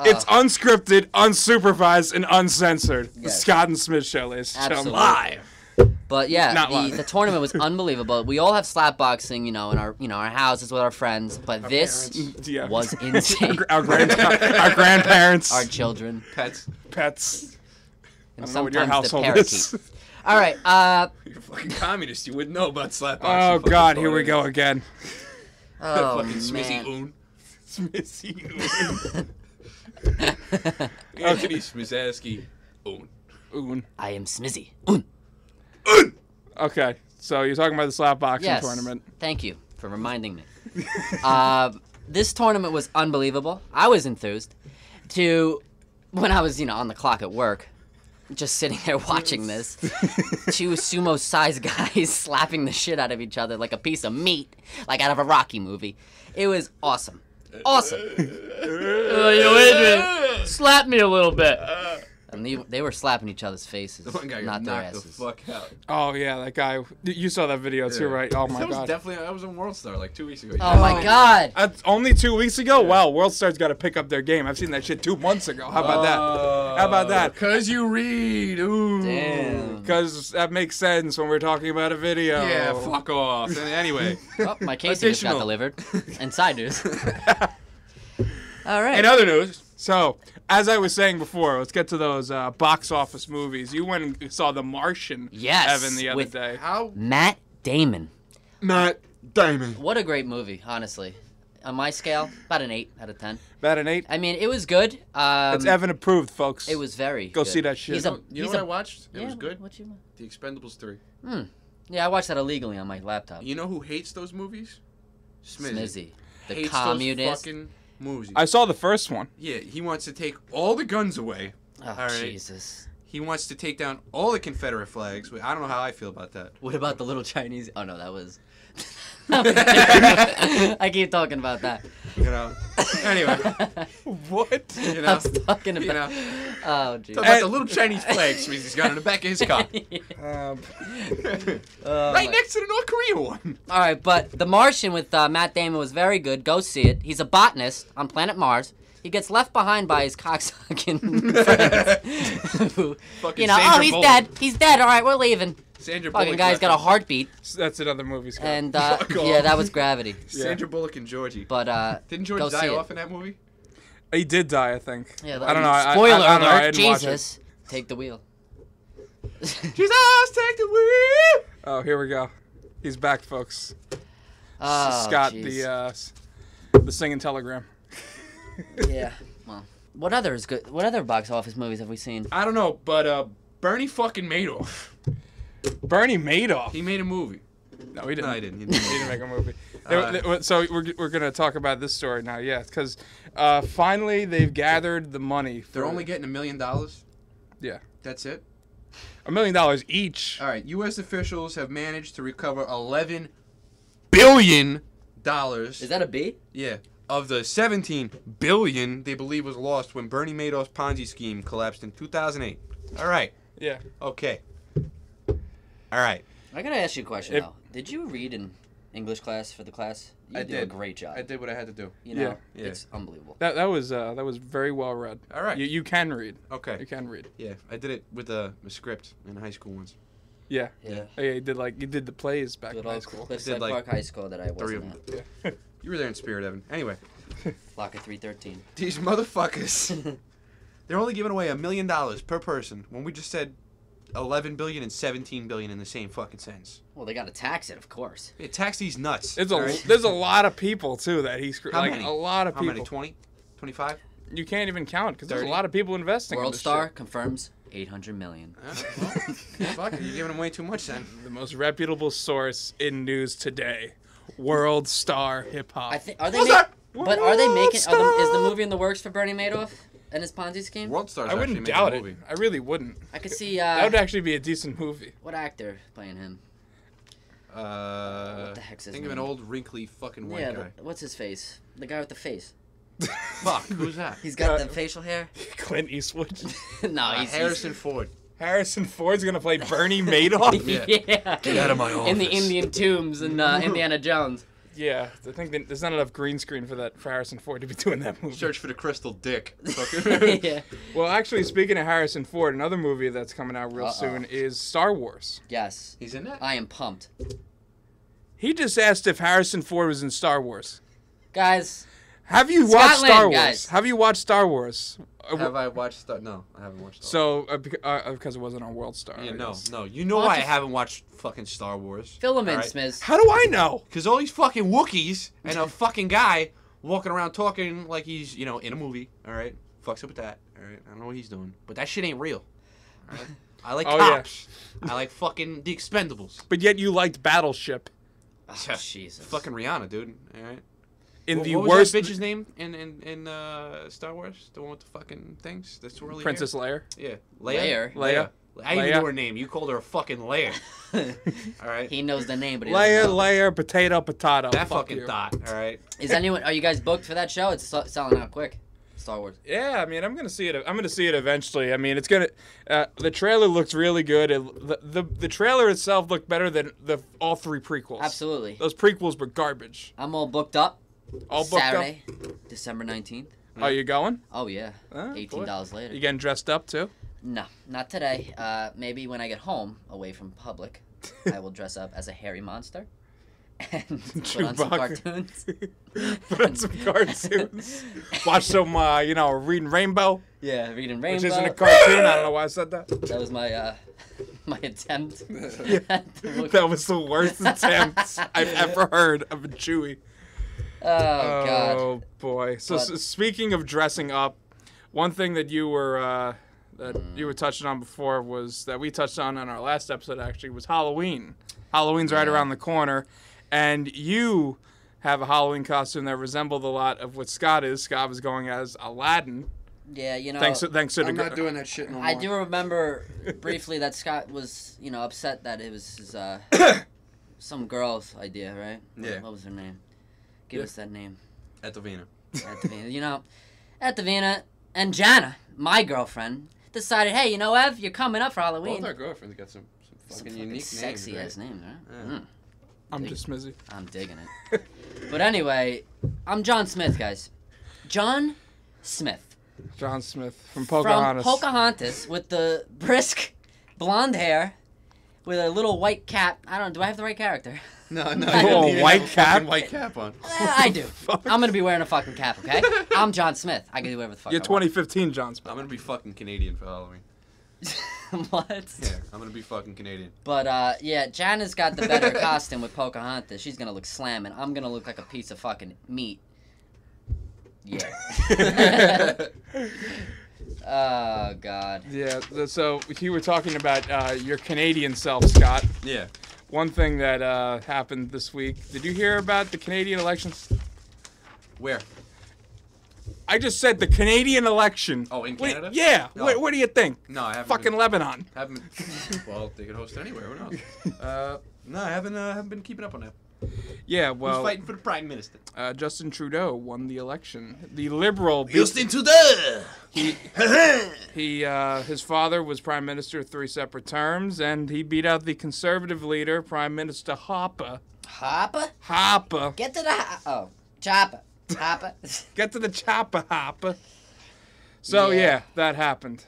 It's unscripted, unsupervised, and uncensored. The Yes. Scott and Smiz show, ladies and gentlemen. Absolutely. Live. But yeah, Not live. the tournament was unbelievable. We all have slap boxing, in our our houses with our friends. But this Yeah. was insane. Our grandparents, Our children, Pets. pets. and I don't know what your sometimes the household parakeet. is. All right, You're a fucking communist. You wouldn't know about slap Oh boxing. god, here we go again. oh Fucking Smizzy man. Oon. Smizzy. Anthony Smizaski Oon. Oon. I am Smizzy. Okay, so you're talking about the slap boxing Yes. tournament. Thank you for reminding me. This tournament was unbelievable. I was enthused. When I was, on the clock at work, just sitting there watching this. Two sumo-sized guys slapping the shit out of each other like a piece of meat, like out of a Rocky movie. It was awesome. Awesome. Yo, Adrian, slap me a little bit. And they were slapping each other's faces, The one guy not got their knocked the asses. fuck out. Oh yeah, that guy. You saw that video too, Yeah. right? Oh my That was god. definitely. I was on World Star like 2 weeks ago. Oh my god. That's only 2 weeks ago? Wow, World Star's got to pick up their game. I've seen that shit 2 months ago. How about that? How about that? Cause you read. Ooh. Damn. Because that makes sense when we're talking about a video. Yeah, fuck off. And anyway, Oh, my case just got Additional. delivered. And side news. All right. in other news, So, as I was saying before, let's get to those box office movies. You went and saw The Martian, Yes, Evan, the other with- day. how Matt Damon. Matt Damon. What a great movie, honestly. On my scale, about an 8 out of 10. About an 8? I mean, it was good. It's Evan approved, folks. It was very Go good. see that shit. He's a, you know he's what a, I watched? It yeah, was good. What you? The Expendables 3. Yeah, I watched that illegally on my laptop. You know who hates those movies? Smizzy, the Hates communist. those fucking movies. I saw the first one. Yeah, he wants to take all the guns away. Oh, All right. Jesus. He wants to take down all the Confederate flags. I don't know how I feel about that. What about the little Chinese? Oh no, that was. I keep talking about that. You know. Anyway, What? you I know. was talking You about. know. Oh, jeez. Talk about the little Chinese flag Smithy's got on the back of his car. Right next to the North Korea one. All right, but The Martian with Matt Damon was very good. Go see it. He's a botanist on planet Mars. He gets left behind by his cocksucking friends. Who, Fucking oh, Sandra he's Bullock. dead. He's dead. All right, we're leaving. Sandra Fucking Bullock. guy's got a heartbeat. That's another movie, Scott. And, Fuck yeah, off. that was Gravity. Sandra Bullock and Georgie. But, Didn't George go die see it. off in that movie? He did die, I think. Yeah, I don't know. Spoiler I don't know. I alert. didn't watch it. Jesus. Take the wheel. Jesus, take the wheel. Oh, here we go. He's back, folks. Oh, Scott, jeez. the singing telegram. Yeah. Well, what other box office movies have we seen? I don't know, but Bernie fucking Madoff. Bernie Madoff. He made a movie. No, he didn't. No, he didn't. He He didn't. didn't make a movie. So we're gonna talk about this story now, yeah, because finally they've gathered the money. They're only getting $1 million. Yeah, That's it. $1 million each. All right. U.S. officials have managed to recover $11 billion. Is that a B? Yeah. Of the $17 billion they believe was lost when Bernie Madoff's Ponzi scheme collapsed in 2008. All right. Yeah. Okay. All right. I gotta ask you a question If- though. Did you read in English class for the class. You I do a did. great job. I did what I had to do. You know, Yeah. it's unbelievable. That was very well read. All right. You can read. Okay. You can read. Yeah, I did it with a script in high school once. Yeah. Yeah. Oh, yeah, you did the plays back in Good high old school. Cliffside like, Park High School that I 3 of wasn't them. at. You were there in spirit, Evan. Anyway, Locker 313. these motherfuckers, they're only giving away $1 million per person when we just said 11 billion and 17 billion in the same fucking sentence. Well, they got to tax it, of course. Yeah, tax these nuts. There's all right? there's a lot of people too that he screwed. How Like many? a lot of How people. many? 20? 25? You can't even count because there's a 30? lot of people investing. World in this Star shit. confirms 800 million. Well, fuck it, you're giving them way too much then. The most reputable source in news today, World Star Hip Hop. I think are they? What's that? But are they making? Is the World movie in the works for Bernie Madoff and his Ponzi scheme? World Stars I wouldn't actually doubt making a it. movie. I really wouldn't. I could see. That would actually be a decent movie. What actor playing him? What the heck's his Think of an name? old wrinkly fucking white Yeah, guy. what's his face? The guy with the face. Fuck, who's that? He's got the facial hair. Clint Eastwood. No, he's Harrison Ford. Harrison Ford's gonna play Bernie Madoff. Yeah. Get out of my office. In the Indian tombs and Indiana Jones. Yeah, I think that there's not enough green screen for Harrison Ford to be doing that movie. Search for the crystal dick. Yeah. Well, actually, speaking of Harrison Ford, another movie that's coming out real soon is Star Wars. Yes. He's in that? I am pumped. He just asked if Harrison Ford was in Star Wars. Guys, Have you Scott watched Star Lynn, Wars? guys. Have you watched Star Wars? Have I watched Star? No, I haven't watched Star. So, because it wasn't on World Star. Yeah, I no, guess. no. You know Why why I don't you- haven't watched fucking Star Wars. fill him in, Alright. Smiz. How do I know? Because all these fucking Wookiees and a fucking guy walking around talking like he's, in a movie, alright? Fucks up with that, alright? I don't know what he's doing. But that shit ain't real. Alright? I like Oh, yeah. cops. I like fucking The Expendables. But yet you liked Battleship Oh, Jesus. Fucking Rihanna, dude. Alright? in What the was worst. that bitch's name in Star Wars? The one with the fucking things? The swirly Princess hair? Leia. Yeah. Leia. Leia. I didn't Leia. know her name. You called her a fucking Leia. Alright? He knows the name, but he Leia, doesn't know. Leia, potato, potato. That Fuck fucking you. thought, alright? Are you guys booked for that show? It's selling out quick. Star Wars. Yeah, I mean, I'm gonna see it. I'm gonna see it eventually. I mean, it's gonna. The trailer looks really good. The trailer itself looked better than all 3 prequels. Absolutely. Those prequels were garbage. I'm all booked up. All booked Saturday, December 19th. up. Are you going? Oh, yeah. Oh, boy. $18 later. You getting dressed up too? No, not today. Maybe when I get home, away from public, I will dress up as a hairy monster and put on some Chewbacca. cartoons. Put on some cartoons. Watch some, Reading Rainbow, Yeah, reading Rainbow. which isn't a cartoon. I don't know why I said that. That was my my attempt. That was the worst attempt I've ever heard of a Chewie. Oh, God. Oh boy! So, But- speaking of dressing up, one thing that you were touching on before was that we touched on our last episode actually was Halloween. Halloween's right Yeah. around the corner, and you have a Halloween costume that resembled a lot of what Scott is. Scott was going as Aladdin. Yeah, you know. Thanks to the I'm not doing that shit no more. I do remember briefly that Scott was, upset that it was his, some girl's idea, right? Yeah. What was her name? Give us that name. At the Vina. At the Vina and Jana, my girlfriend, decided, hey, Ev, you're coming up for Halloween. Both our girlfriends got some fucking Some unique sexy names, ass names, right? Yeah. I'm just Smizzy. I'm digging it. But anyway, I'm John Smith, guys. John Smith. John Smith from Pocahontas. From Pocahontas with the brisk blonde hair with a little white cap. Do I have the right character? No, I you don't don't even even white have a cap? fucking white cap on. I do. I'm going to be wearing a fucking cap, okay? I'm John Smith. I can do whatever the fuck You're I want. 2015 John Smith. I'm gonna be fucking Canadian for Halloween. What? Yeah, I'm gonna be fucking Canadian. But, yeah, Jana's got the better costume with Pocahontas. She's going to look slamming. I'm going to look like a piece of fucking meat. Yeah. Oh, God. Yeah. So you were talking about your Canadian self, Scott. Yeah. One thing that happened this week. Did you hear about the Canadian elections? Where? I just said the Canadian election. Oh, in What- Canada? yeah. No. What do you think? No, I haven't. Fucking Lebanon. Haven't. Well, they could host it anywhere. Who knows? No, I haven't been keeping up on that. Yeah. Who's Well, fighting for the prime minister? Justin Trudeau won the election. The Liberal. Trudeau. His father was prime minister 3 separate terms, and he beat out the Conservative leader, Prime Minister Harper. Hopper? Hopper. Get to the chopper. Hopper. Get to the chopper, Hopper. So, yeah, that happened.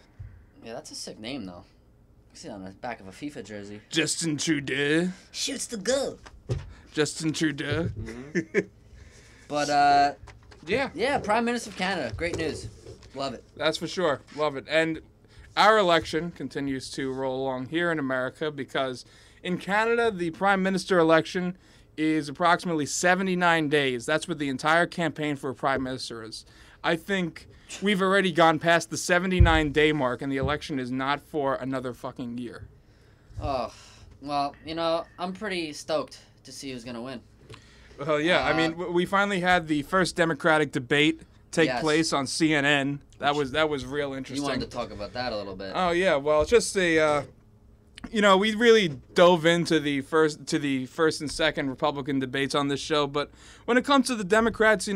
Yeah, that's a sick name, though. You see it on the back of a FIFA jersey. Justin Trudeau. Shoots the goal. Justin Trudeau. But, Yeah. yeah, Prime Minister of Canada. Great news. Love it. That's for sure. Love it. And our election continues to roll along here in America because in Canada, the Prime Minister election is approximately 79 days. That's what the entire campaign for a Prime Minister is. I think we've already gone past the 79-day mark, and the election is not for another fucking year. Oh, well, you know, I'm pretty stoked to see who's going to win. Well, yeah. I mean, we finally had the first Democratic debate take place on CNN. That was real interesting. You wanted to talk about that a little bit. Oh yeah, well, it's just a, we really dove into the first and second Republican debates on this show, but when it comes to the Democrats,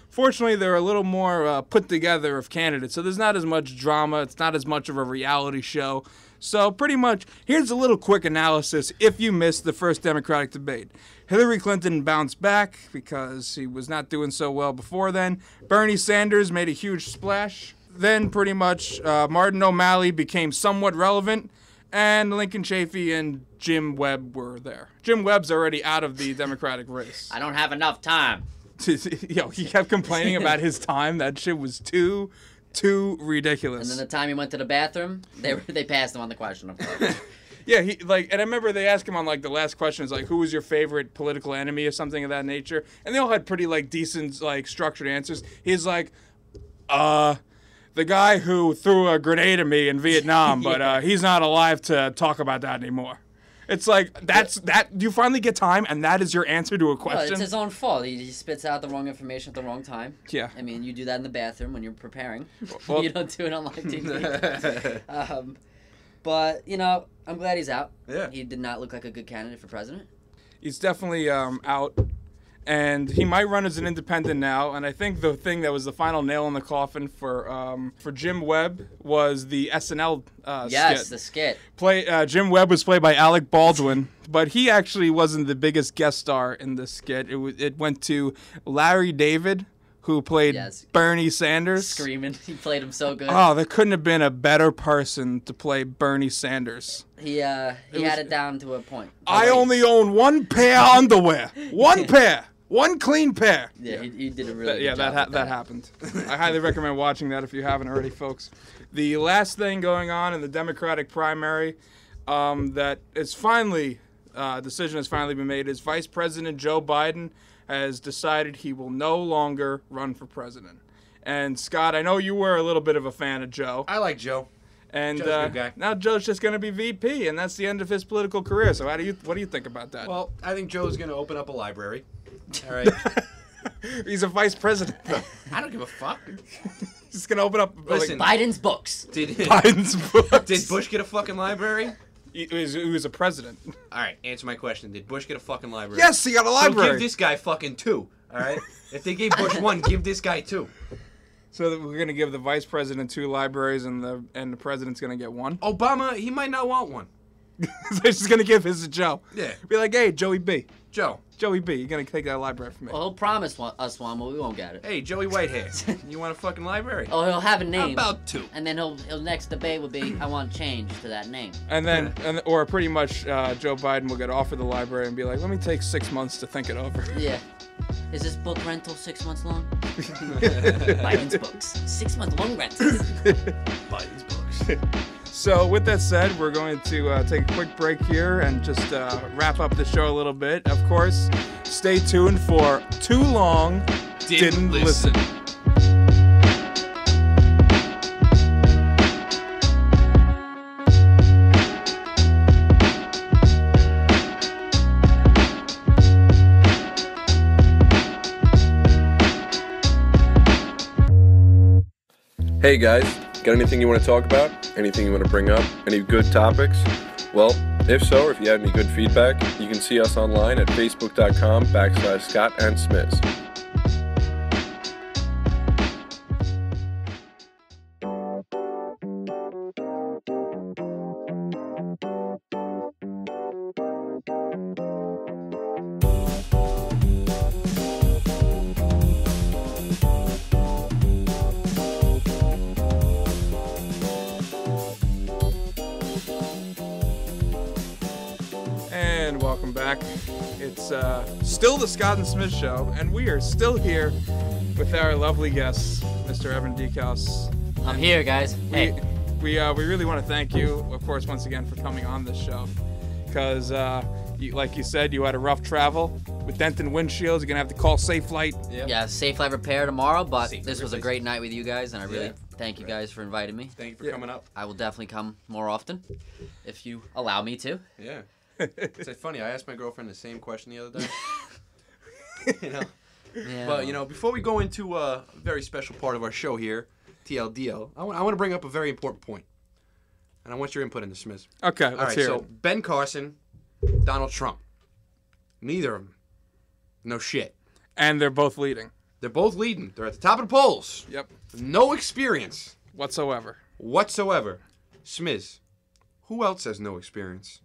fortunately they're a little more put together of candidates, so there's not as much drama. It's not as much of a reality show. So pretty much, here's a little quick analysis if you missed the first Democratic debate. Hillary Clinton bounced back because he was not doing so well before then. Bernie Sanders made a huge splash. Then pretty much Martin O'Malley became somewhat relevant, and Lincoln Chafee and Jim Webb were there. Jim Webb's already out of the Democratic race. I don't have enough time. He kept complaining about his time. That shit was too ridiculous. And then the time he went to the bathroom, they passed him on the question, of course. Yeah, and I remember they asked him on the last question, who was your favorite political enemy or something of that nature, and they all had pretty decent structured answers. He's like, the guy who threw a grenade at me in Vietnam, but he's not alive to talk about that anymore. It's that you finally get time, and that is your answer to a question. Well, it's his own fault. He spits out the wrong information at the wrong time. Yeah. I mean, you do that in the bathroom when you're preparing. Well, you don't do it on live TV. But, I'm glad he's out. Yeah. He did not look like a good candidate for president. He's definitely out, and he might run as an independent now. And I think the thing that was the final nail in the coffin for Jim Webb was the SNL Yes, skit. the skit. Jim Webb was played by Alec Baldwin, but he actually wasn't the biggest guest star in the skit. It went to Larry David, who played Bernie Sanders. Screaming. He played him so good. Oh, there couldn't have been a better person to play Bernie Sanders. He had it down to a point. I only own one pair of underwear. One pair. One clean pair. Yeah, he did a really good job. That happened. I highly recommend watching that if you haven't already, folks. The last thing going on in the Democratic primary that is finally, decision has finally been made is Vice President Joe Biden has decided he will no longer run for president. And Scott, I know you were a little bit of a fan of Joe. I like Joe. And Joe's a good guy. now Joe's just going to be VP, and that's the end of his political career. So what do you think about that? Well, I think Joe's going to open up a library. All right. He's a vice president, though. I don't give a fuck. He's going to open up Listen, Biden's books. Biden's books. Did Bush get a fucking library? He was a president. All right, answer my question. Did Bush get a fucking library? Yes, he got a library. So give this guy fucking 2, all right? If they gave Bush 1, give this guy 2. So that we're going to give the vice president 2 libraries and the president's going to get 1? Obama, he might not want one. So he's just going to give his to Joe. Yeah. Be like, hey, Joey B. Joey B, you're going to take that library from me. Well, he'll promise us one, but we won't get it. Hey, Joey Whitehair, you want a fucking library? Oh, he'll have a name. How about 2? And then he'll next debate will be, I want change to that name. And then, or pretty much Joe Biden will get offered the library and be like, let me take 6 months to think it over. Yeah. Is this book rental 6 months long? Biden's books. 6 month long rentals. Biden's books. So with that said, we're going to take a quick break here and just wrap up the show a little bit. Of course, stay tuned for Too Long Didn't Listen. Hey guys, got anything you want to talk about? Anything you want to bring up? Any good topics? Well, if so, or if you have any good feedback, you can see us online at facebook.com/Scott and Smiz. It's still the Scott and Smith Show, and we are still here with our lovely guest, Mr. Evan Decaus. I'm here, guys. Hey. We really want to thank you, of course, once again for coming on this show, because like you said, you had a rough travel with dented windshields. You're gonna have to call Safe Flight. Yep. Yeah, Safe Flight Repair tomorrow, but Safe this was a great night with you guys, and I really thank you guys for inviting me. Thank you for coming up. I will definitely come more often, if you allow me to. Yeah. It's funny. I asked my girlfriend the same question the other day. You know. Yeah. But before we go into a very special part of our show here, TLDL, I want to bring up a very important point, and I want your input in this, Smiz. Okay, All right. hear So it. Ben Carson, Donald Trump, neither of them, no shit. And they're both leading. They're both leading. They're at the top of the polls. Yep. No experience Whatsoever. whatsoever. Smiz, who else has no experience?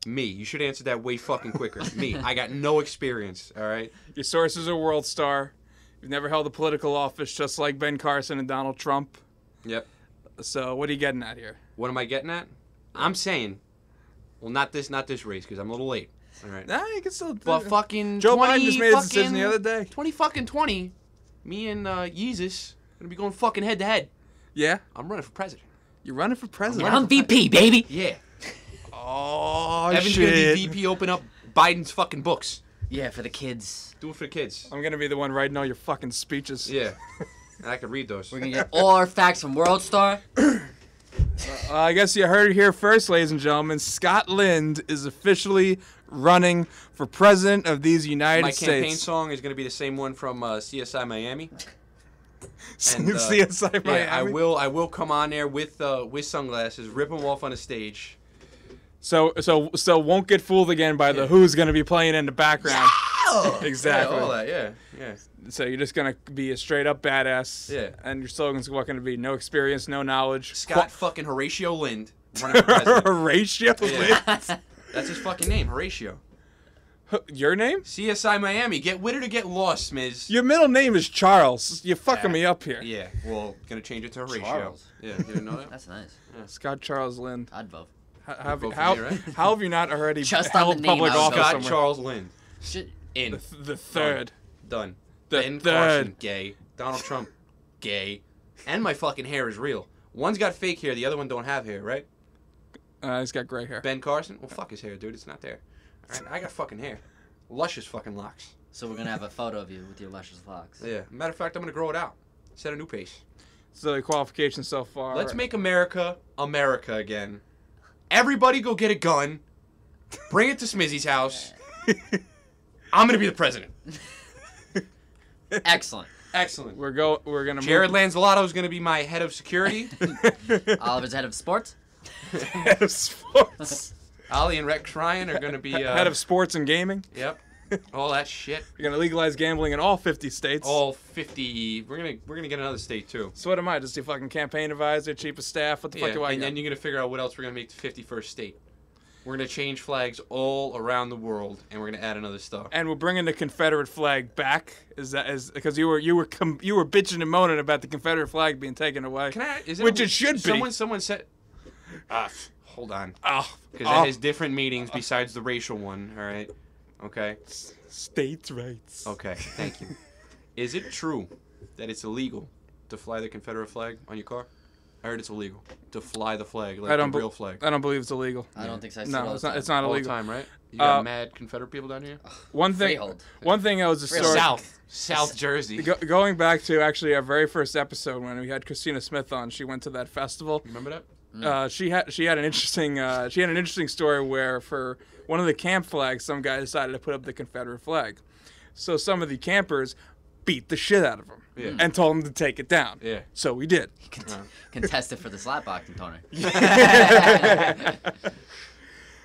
Me. You should answer that way fucking quicker. Me. I got no experience, all right? Your source is a world star. You've never held a political office, just like Ben Carson and Donald Trump. Yep. So what are you getting at here? What am I getting at? I'm saying, well, not this race, because I'm a little late. All right. Nah, you can still. But fucking Joe 20 Biden just made his fucking- decision the other day. 20, me and Yeezus gonna be going fucking head to head. Yeah, I'm running for president. you're running for president. I'm VP, baby. Yeah. Oh Evan's shit! gonna be VP, open up Biden's fucking books. Yeah, for the kids. Do it for the kids. I'm gonna be the one writing all your fucking speeches. Yeah. And I can read those. We're gonna get all our facts from World Star. I guess you heard it here first, ladies and gentlemen. Scott Lind is officially running for president of these United My States. campaign song is gonna be the same one from CSI Miami. And, CSI Miami. Yeah, I will come on there with sunglasses, rip them off on the stage. So won't get fooled again by the who's gonna be playing in the background. Exactly. Yeah, all that. Yeah. So you're just gonna be a straight up badass. Yeah. And your slogan's what gonna be? No experience, no knowledge. Scott fucking Horatio Lind running for president. Horatio Yeah. Lind. That's his fucking name, Horatio. Your name? CSI Miami. Get with it or get lost, Smiz. Your middle name is Charles. You're fucking me up here. Yeah. Well, gonna change it to Horatio. Charles. Yeah. You didn't know that? That's nice. Scott Charles Lind. I'd vote. How vote for how, me, right? how have you not already Just on held the name, public I was office Scott somewhere? Charles Lind. Shit. In. The third. Done. The Ben third. Carson, gay. Donald Trump, gay. And my fucking hair is real. One's got fake hair, the other one don't have hair, right? He's got gray hair. Ben Carson? Well, fuck his hair, dude. It's not there. All right, I got fucking hair. Luscious fucking locks. So we're gonna have a photo of you with your luscious locks. Yeah. Matter of fact, I'm gonna grow it out. Set a new pace. So the qualifications so far. Let's make America America again. Everybody go get a gun. Bring it to Smizzy's house. I'm gonna be the president. Excellent. Excellent. We're gonna. Jared Lanzolotto is gonna be my head of security. Oliver's head of sports. head of sports. Ollie and Rex Ryan are gonna be Head of sports and gaming. Yep. All that shit. We're gonna legalize gambling in all 50 states. All 50. We're gonna get another state too. So what am I? Just a fucking campaign advisor, chief of staff? What the fuck do I and get? then you're gonna figure out what else we're gonna make the 51st state. We're gonna change flags all around the world, and we're gonna add another star. And we're bringing the Confederate flag back. Is because you were bitching and moaning about the Confederate flag being taken away? Can I? Is it Which it should be. Someone said. Hold on. Oh, Because that has different meanings besides the racial one. All right. Okay. states' rights. Okay. Thank you. Is it true that it's illegal to fly the Confederate flag on your car? I heard it's illegal to fly the flag, like the real flag. I don't believe it's illegal. I don't think so. I see it No, all it's the not. time. It's not All the illegal. time, right? You got mad Confederate people down here? One thing. Freehold. One thing that was a story. South Jersey. Going back to actually our very first episode when we had Christina Smith on, she went to that festival. Remember that? She had an interesting story where for one of the camp flags, some guy decided to put up the Confederate flag. So some of the campers beat the shit out of him and told him to take it down. Yeah. So we did. Contested for the slapboxing tournament.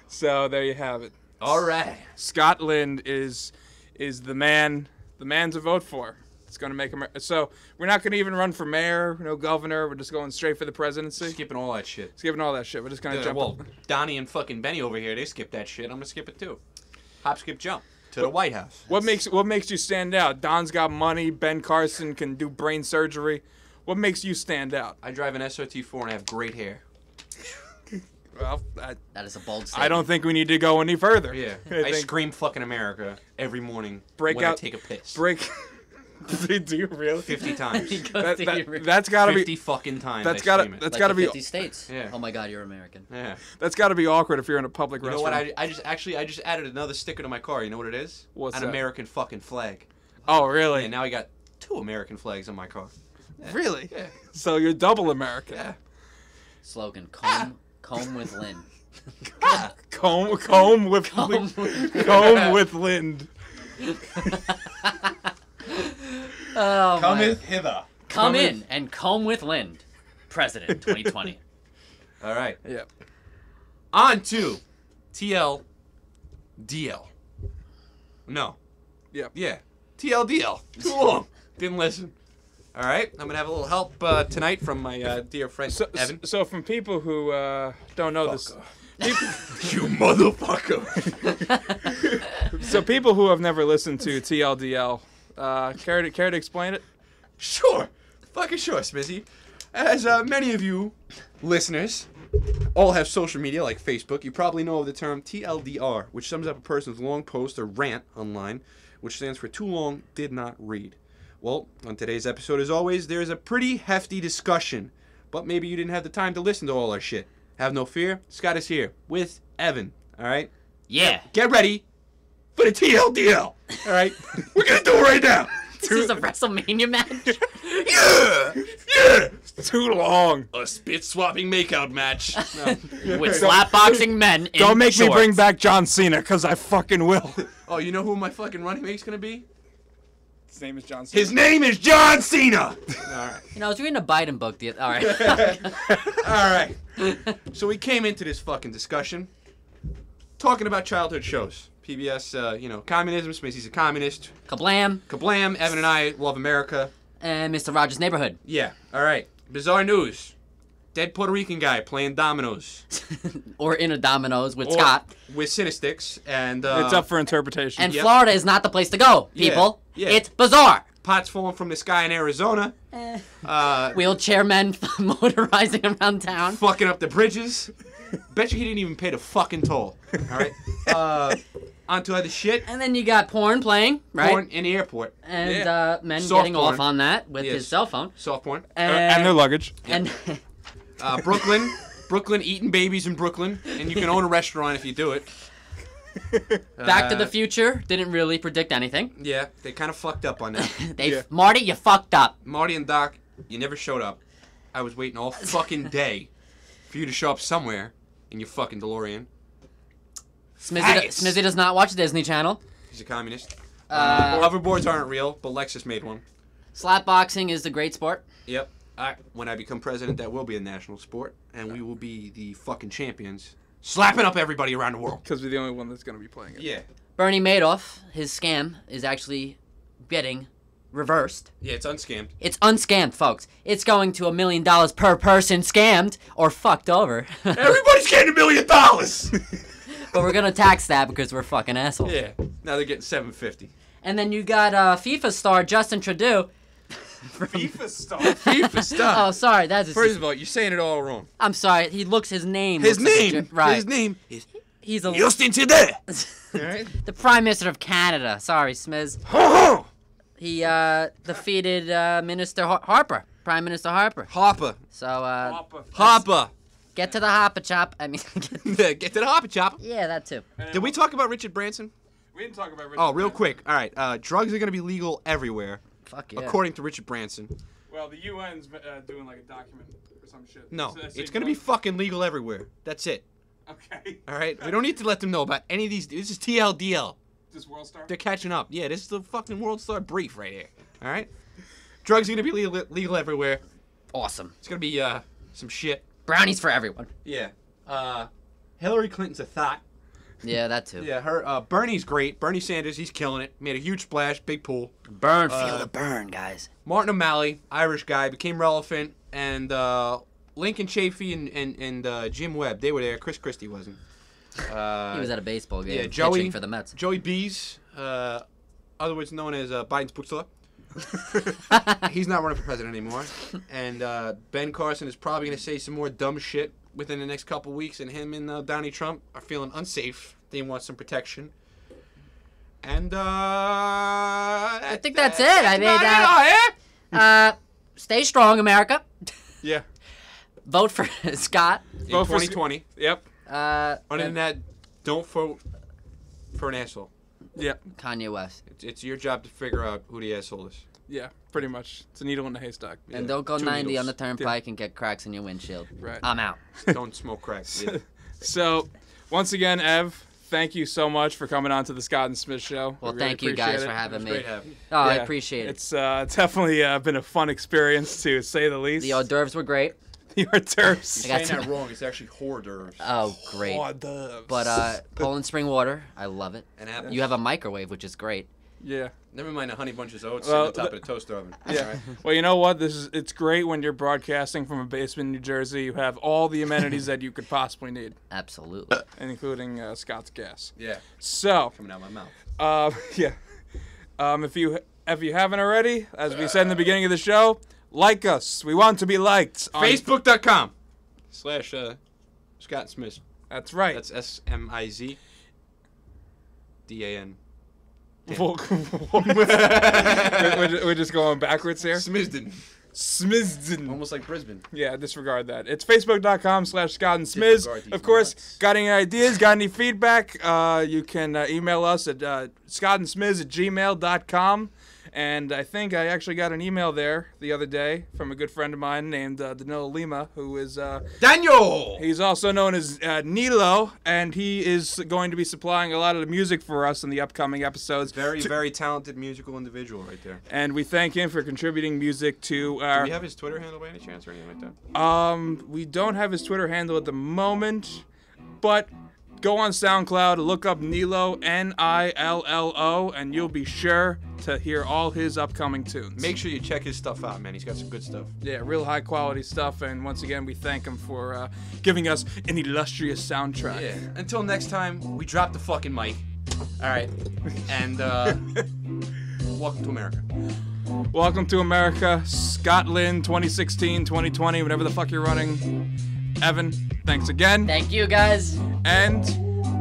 So there you have it. All right. Scott Lind is the man to vote for. It's going to make America. So we're not going to even run for mayor, no governor. We're just going straight for the presidency. Skipping all that shit. Skipping all that shit. We're just going to jump Well, up. Donnie and fucking Benny over here, they skip that shit. I'm going to skip it too. Hop, skip, jump. To the White House. What makes you stand out? Don's got money. Ben Carson can do brain surgery. What makes you stand out? I drive an SRT4 and I have great hair. Well, That is a bold I statement. don't think we need to go any further. Yeah. I I think scream fucking America every morning Break when out- I take a piss. break. Do you really? 50 times. He goes to your- That's gotta 50 be. fucking times. That's I gotta. scream it. That's like gotta the be. 50 states. Yeah. Oh my God, you're American. Yeah. That's gotta be awkward if you're in a public You know restaurant. what? I just added another sticker to my car. You know what it is? What's An that? American fucking flag. Oh, really? And now I got 2 American flags on my car. Really? Yeah. So you're double American. Yeah. Slogan: comb with Lynn. Comb with Lind. Oh my. hither. Come in and comb with Lynn, President 2020. All right. Yeah. On to TLDL. No. Yep. Yeah. TLDL. Too long. Didn't listen. All right. I'm gonna have a little help tonight from my dear friend Evan. So from people who don't know this, You motherfucker. so people who have never listened to TLDL, care to explain it? Sure. Fucking sure, Smizzy. As many of you listeners all have social media like Facebook, you probably know of the term TLDR, which sums up a person's long post or rant online, which stands for too long, did not read. Well, on today's episode, as always, there's a pretty hefty discussion, but maybe you didn't have the time to listen to all our shit. Have no fear, Scott is here with Evan, all right? Yeah. Get ready for the TLDL, all right? We're going to do it right now. This is a WrestleMania match. Yeah! Too long. A spit-swapping makeout match. With slapboxing men in Don't make me shorts. bring back John Cena, because I fucking will. Oh, you know who my fucking running mate's going to be? His name is John Cena. His name is John Cena! All right. You know, I was reading a Biden book. All right. All right. So we came into this fucking discussion talking about childhood shows. PBS, communism. Smiz, a communist. Kablam. Kablam. Evan and I love America. And Mr. Rogers' Neighborhood. Yeah. All right. Bizarre news. Dead Puerto Rican guy playing dominoes. Or in a Domino's with Or Scott. With Cinesticks. And It's up for interpretation. And Yep. Florida is not the place to go, Yeah. people. Yeah. It's bizarre. pots falling from the sky in Arizona. Wheelchair men motorizing around town. Fucking up the bridges. Bet you he didn't even pay the fucking toll. All right. On to other shit. And then you got porn playing, right? Porn in the airport. And Yeah. men Soft getting porn. off on that with Yes. his cell phone. Soft porn. And their luggage. And Brooklyn eating babies in Brooklyn, and you can own a restaurant if you do it. Back to the Future didn't really predict anything. Yeah, they kind of fucked up on that. Yeah. Marty, you fucked up. Marty and Doc, you never showed up. I was waiting all fucking day for you to show up somewhere in your fucking DeLorean. Smizzy does not watch Disney Channel. He's a communist. Hoverboards aren't real, but Lexus made one. Slapboxing is the great sport. Yep. When I become president, that will be a national sport, and we will be the fucking champions, slapping up everybody around the world. Because we're the only one that's going to be playing it. Yeah. Bernie Madoff, his scam is actually getting reversed. Yeah, it's unscammed. It's unscammed, folks. It's going to $1 million per person scammed or fucked over. Everybody's getting $1 million. But we're gonna tax that because we're fucking assholes. Yeah. Now they're getting $750. And then you got FIFA star Justin Trudeau. FIFA stuff. FIFA stuff. Oh, sorry, that's First of all, you're saying it all wrong. I'm sorry. He looks his name. His looks like name. right. His name is He's a Justin Trudeau. All right. the Prime Minister of Canada. Sorry, Smiz. Ho He defeated Minister Harper, Prime Minister Harper. Hopper. So Hopper. get to the Hopper chop. I mean, Get to the Hopper chopper. yeah, that too. Did we talk about Richard Branson? We didn't talk about Richard Oh, real Branson. quick. All right. Drugs are going to be legal everywhere, Fuck yeah. according to Richard Branson. Well, the UN's doing like a document or some shit. No, So it's going to be fucking legal everywhere. That's it. Okay. All right? We don't need to let them know about any of these. This is TLDL. This World Star? They're catching up. Yeah, this is the fucking World Star brief right here. All right? Drugs are going to be legal everywhere. Awesome. It's going to be some shit. Brownies for everyone. Yeah. Hillary Clinton's a thought. Yeah, that too. Yeah, her Bernie's great. Bernie Sanders, he's killing it. Made a huge splash, big pool. Burn, feel the burn, guys. Martin O'Malley, Irish guy, became relevant, and Lincoln Chafee and Jim Webb, they were there. Chris Christie wasn't. He was at a baseball game. yeah, Joey pitching for the Mets. Joey Bees, otherwise known as Biden's bookstore. He's not running for president anymore. And Ben Carson is probably going to say some more dumb shit within the next couple weeks, and him and Donnie Trump are feeling unsafe. They want some protection. And I think that's it. I mean, stay strong, America. Yeah. Vote for Scott. In 2020. Yep. Other than that, don't vote for an asshole. Yep. Kanye West. It's your job to figure out who the asshole is. Yeah, pretty much. It's a needle in a haystack. And don't go 2 90 needles. on the turnpike and get cracks in your windshield. Right. I'm out. Don't smoke crack. Yeah. So, once again, Ev, thank you so much for coming on to the Scott and Smith Show. Well, We really thank you guys appreciate for it. having me. Great having you. Oh, I Yeah, appreciate it. It's definitely been a fun experience, to say the least. The hors d'oeuvres were great. The hors d'oeuvres. I got Saying some- that wrong. It's actually hors d'oeuvres. Oh, great. Hors d'oeuvres. But Poland spring water, I love it. And apple. You have a microwave, which is great. Yeah. Never mind a Honey Bunches of Oats Well, sitting on top of the toaster oven. Yeah. All right. Well, you know what? It's great when you're broadcasting from a basement in New Jersey. You have all the amenities that you could possibly need, Absolutely. including Scott's gas. Yeah. So, Coming out my mouth. yeah. If you haven't already, as we said in the beginning of the show, like us. We want to be liked. On Facebook.com/ Scott Smiz. That's right. That's SMIZDAN. we're just going backwards here. Smizden. Smizden. Almost like Brisbane. Yeah, disregard that. It's facebook.com/Scott and Disregard Smiz. these Of course, nuts. got any ideas, got any feedback, you can email us at scottandsmiz@gmail.com. And I think I actually got an email there the other day from a good friend of mine named Danilo Lima, who is Daniel! he's also known as Nilo, and he is going to be supplying a lot of the music for us in the upcoming episodes. Very, very talented musical individual right there. And we thank him for contributing music to Do our... we have his Twitter handle by any chance or anything like that? We don't have his Twitter handle at the moment, but go on SoundCloud, look up Nilo, Nillo, and you'll be sure to hear all his upcoming tunes. Make sure you check his stuff out, man. He's got some good stuff. Yeah, real high quality stuff, and once again, we thank him for giving us an illustrious soundtrack. Yeah. Until next time, we drop the fucking mic. All right. And welcome to America. Welcome to America, Scotland, 2016, 2020, whatever the fuck you're running. Evan, thanks again. Thank you, guys. And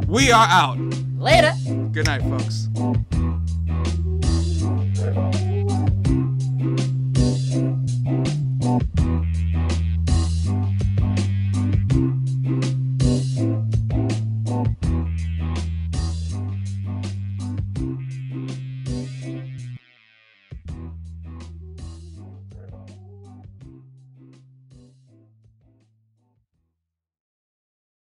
we are out. Later. Good night, folks.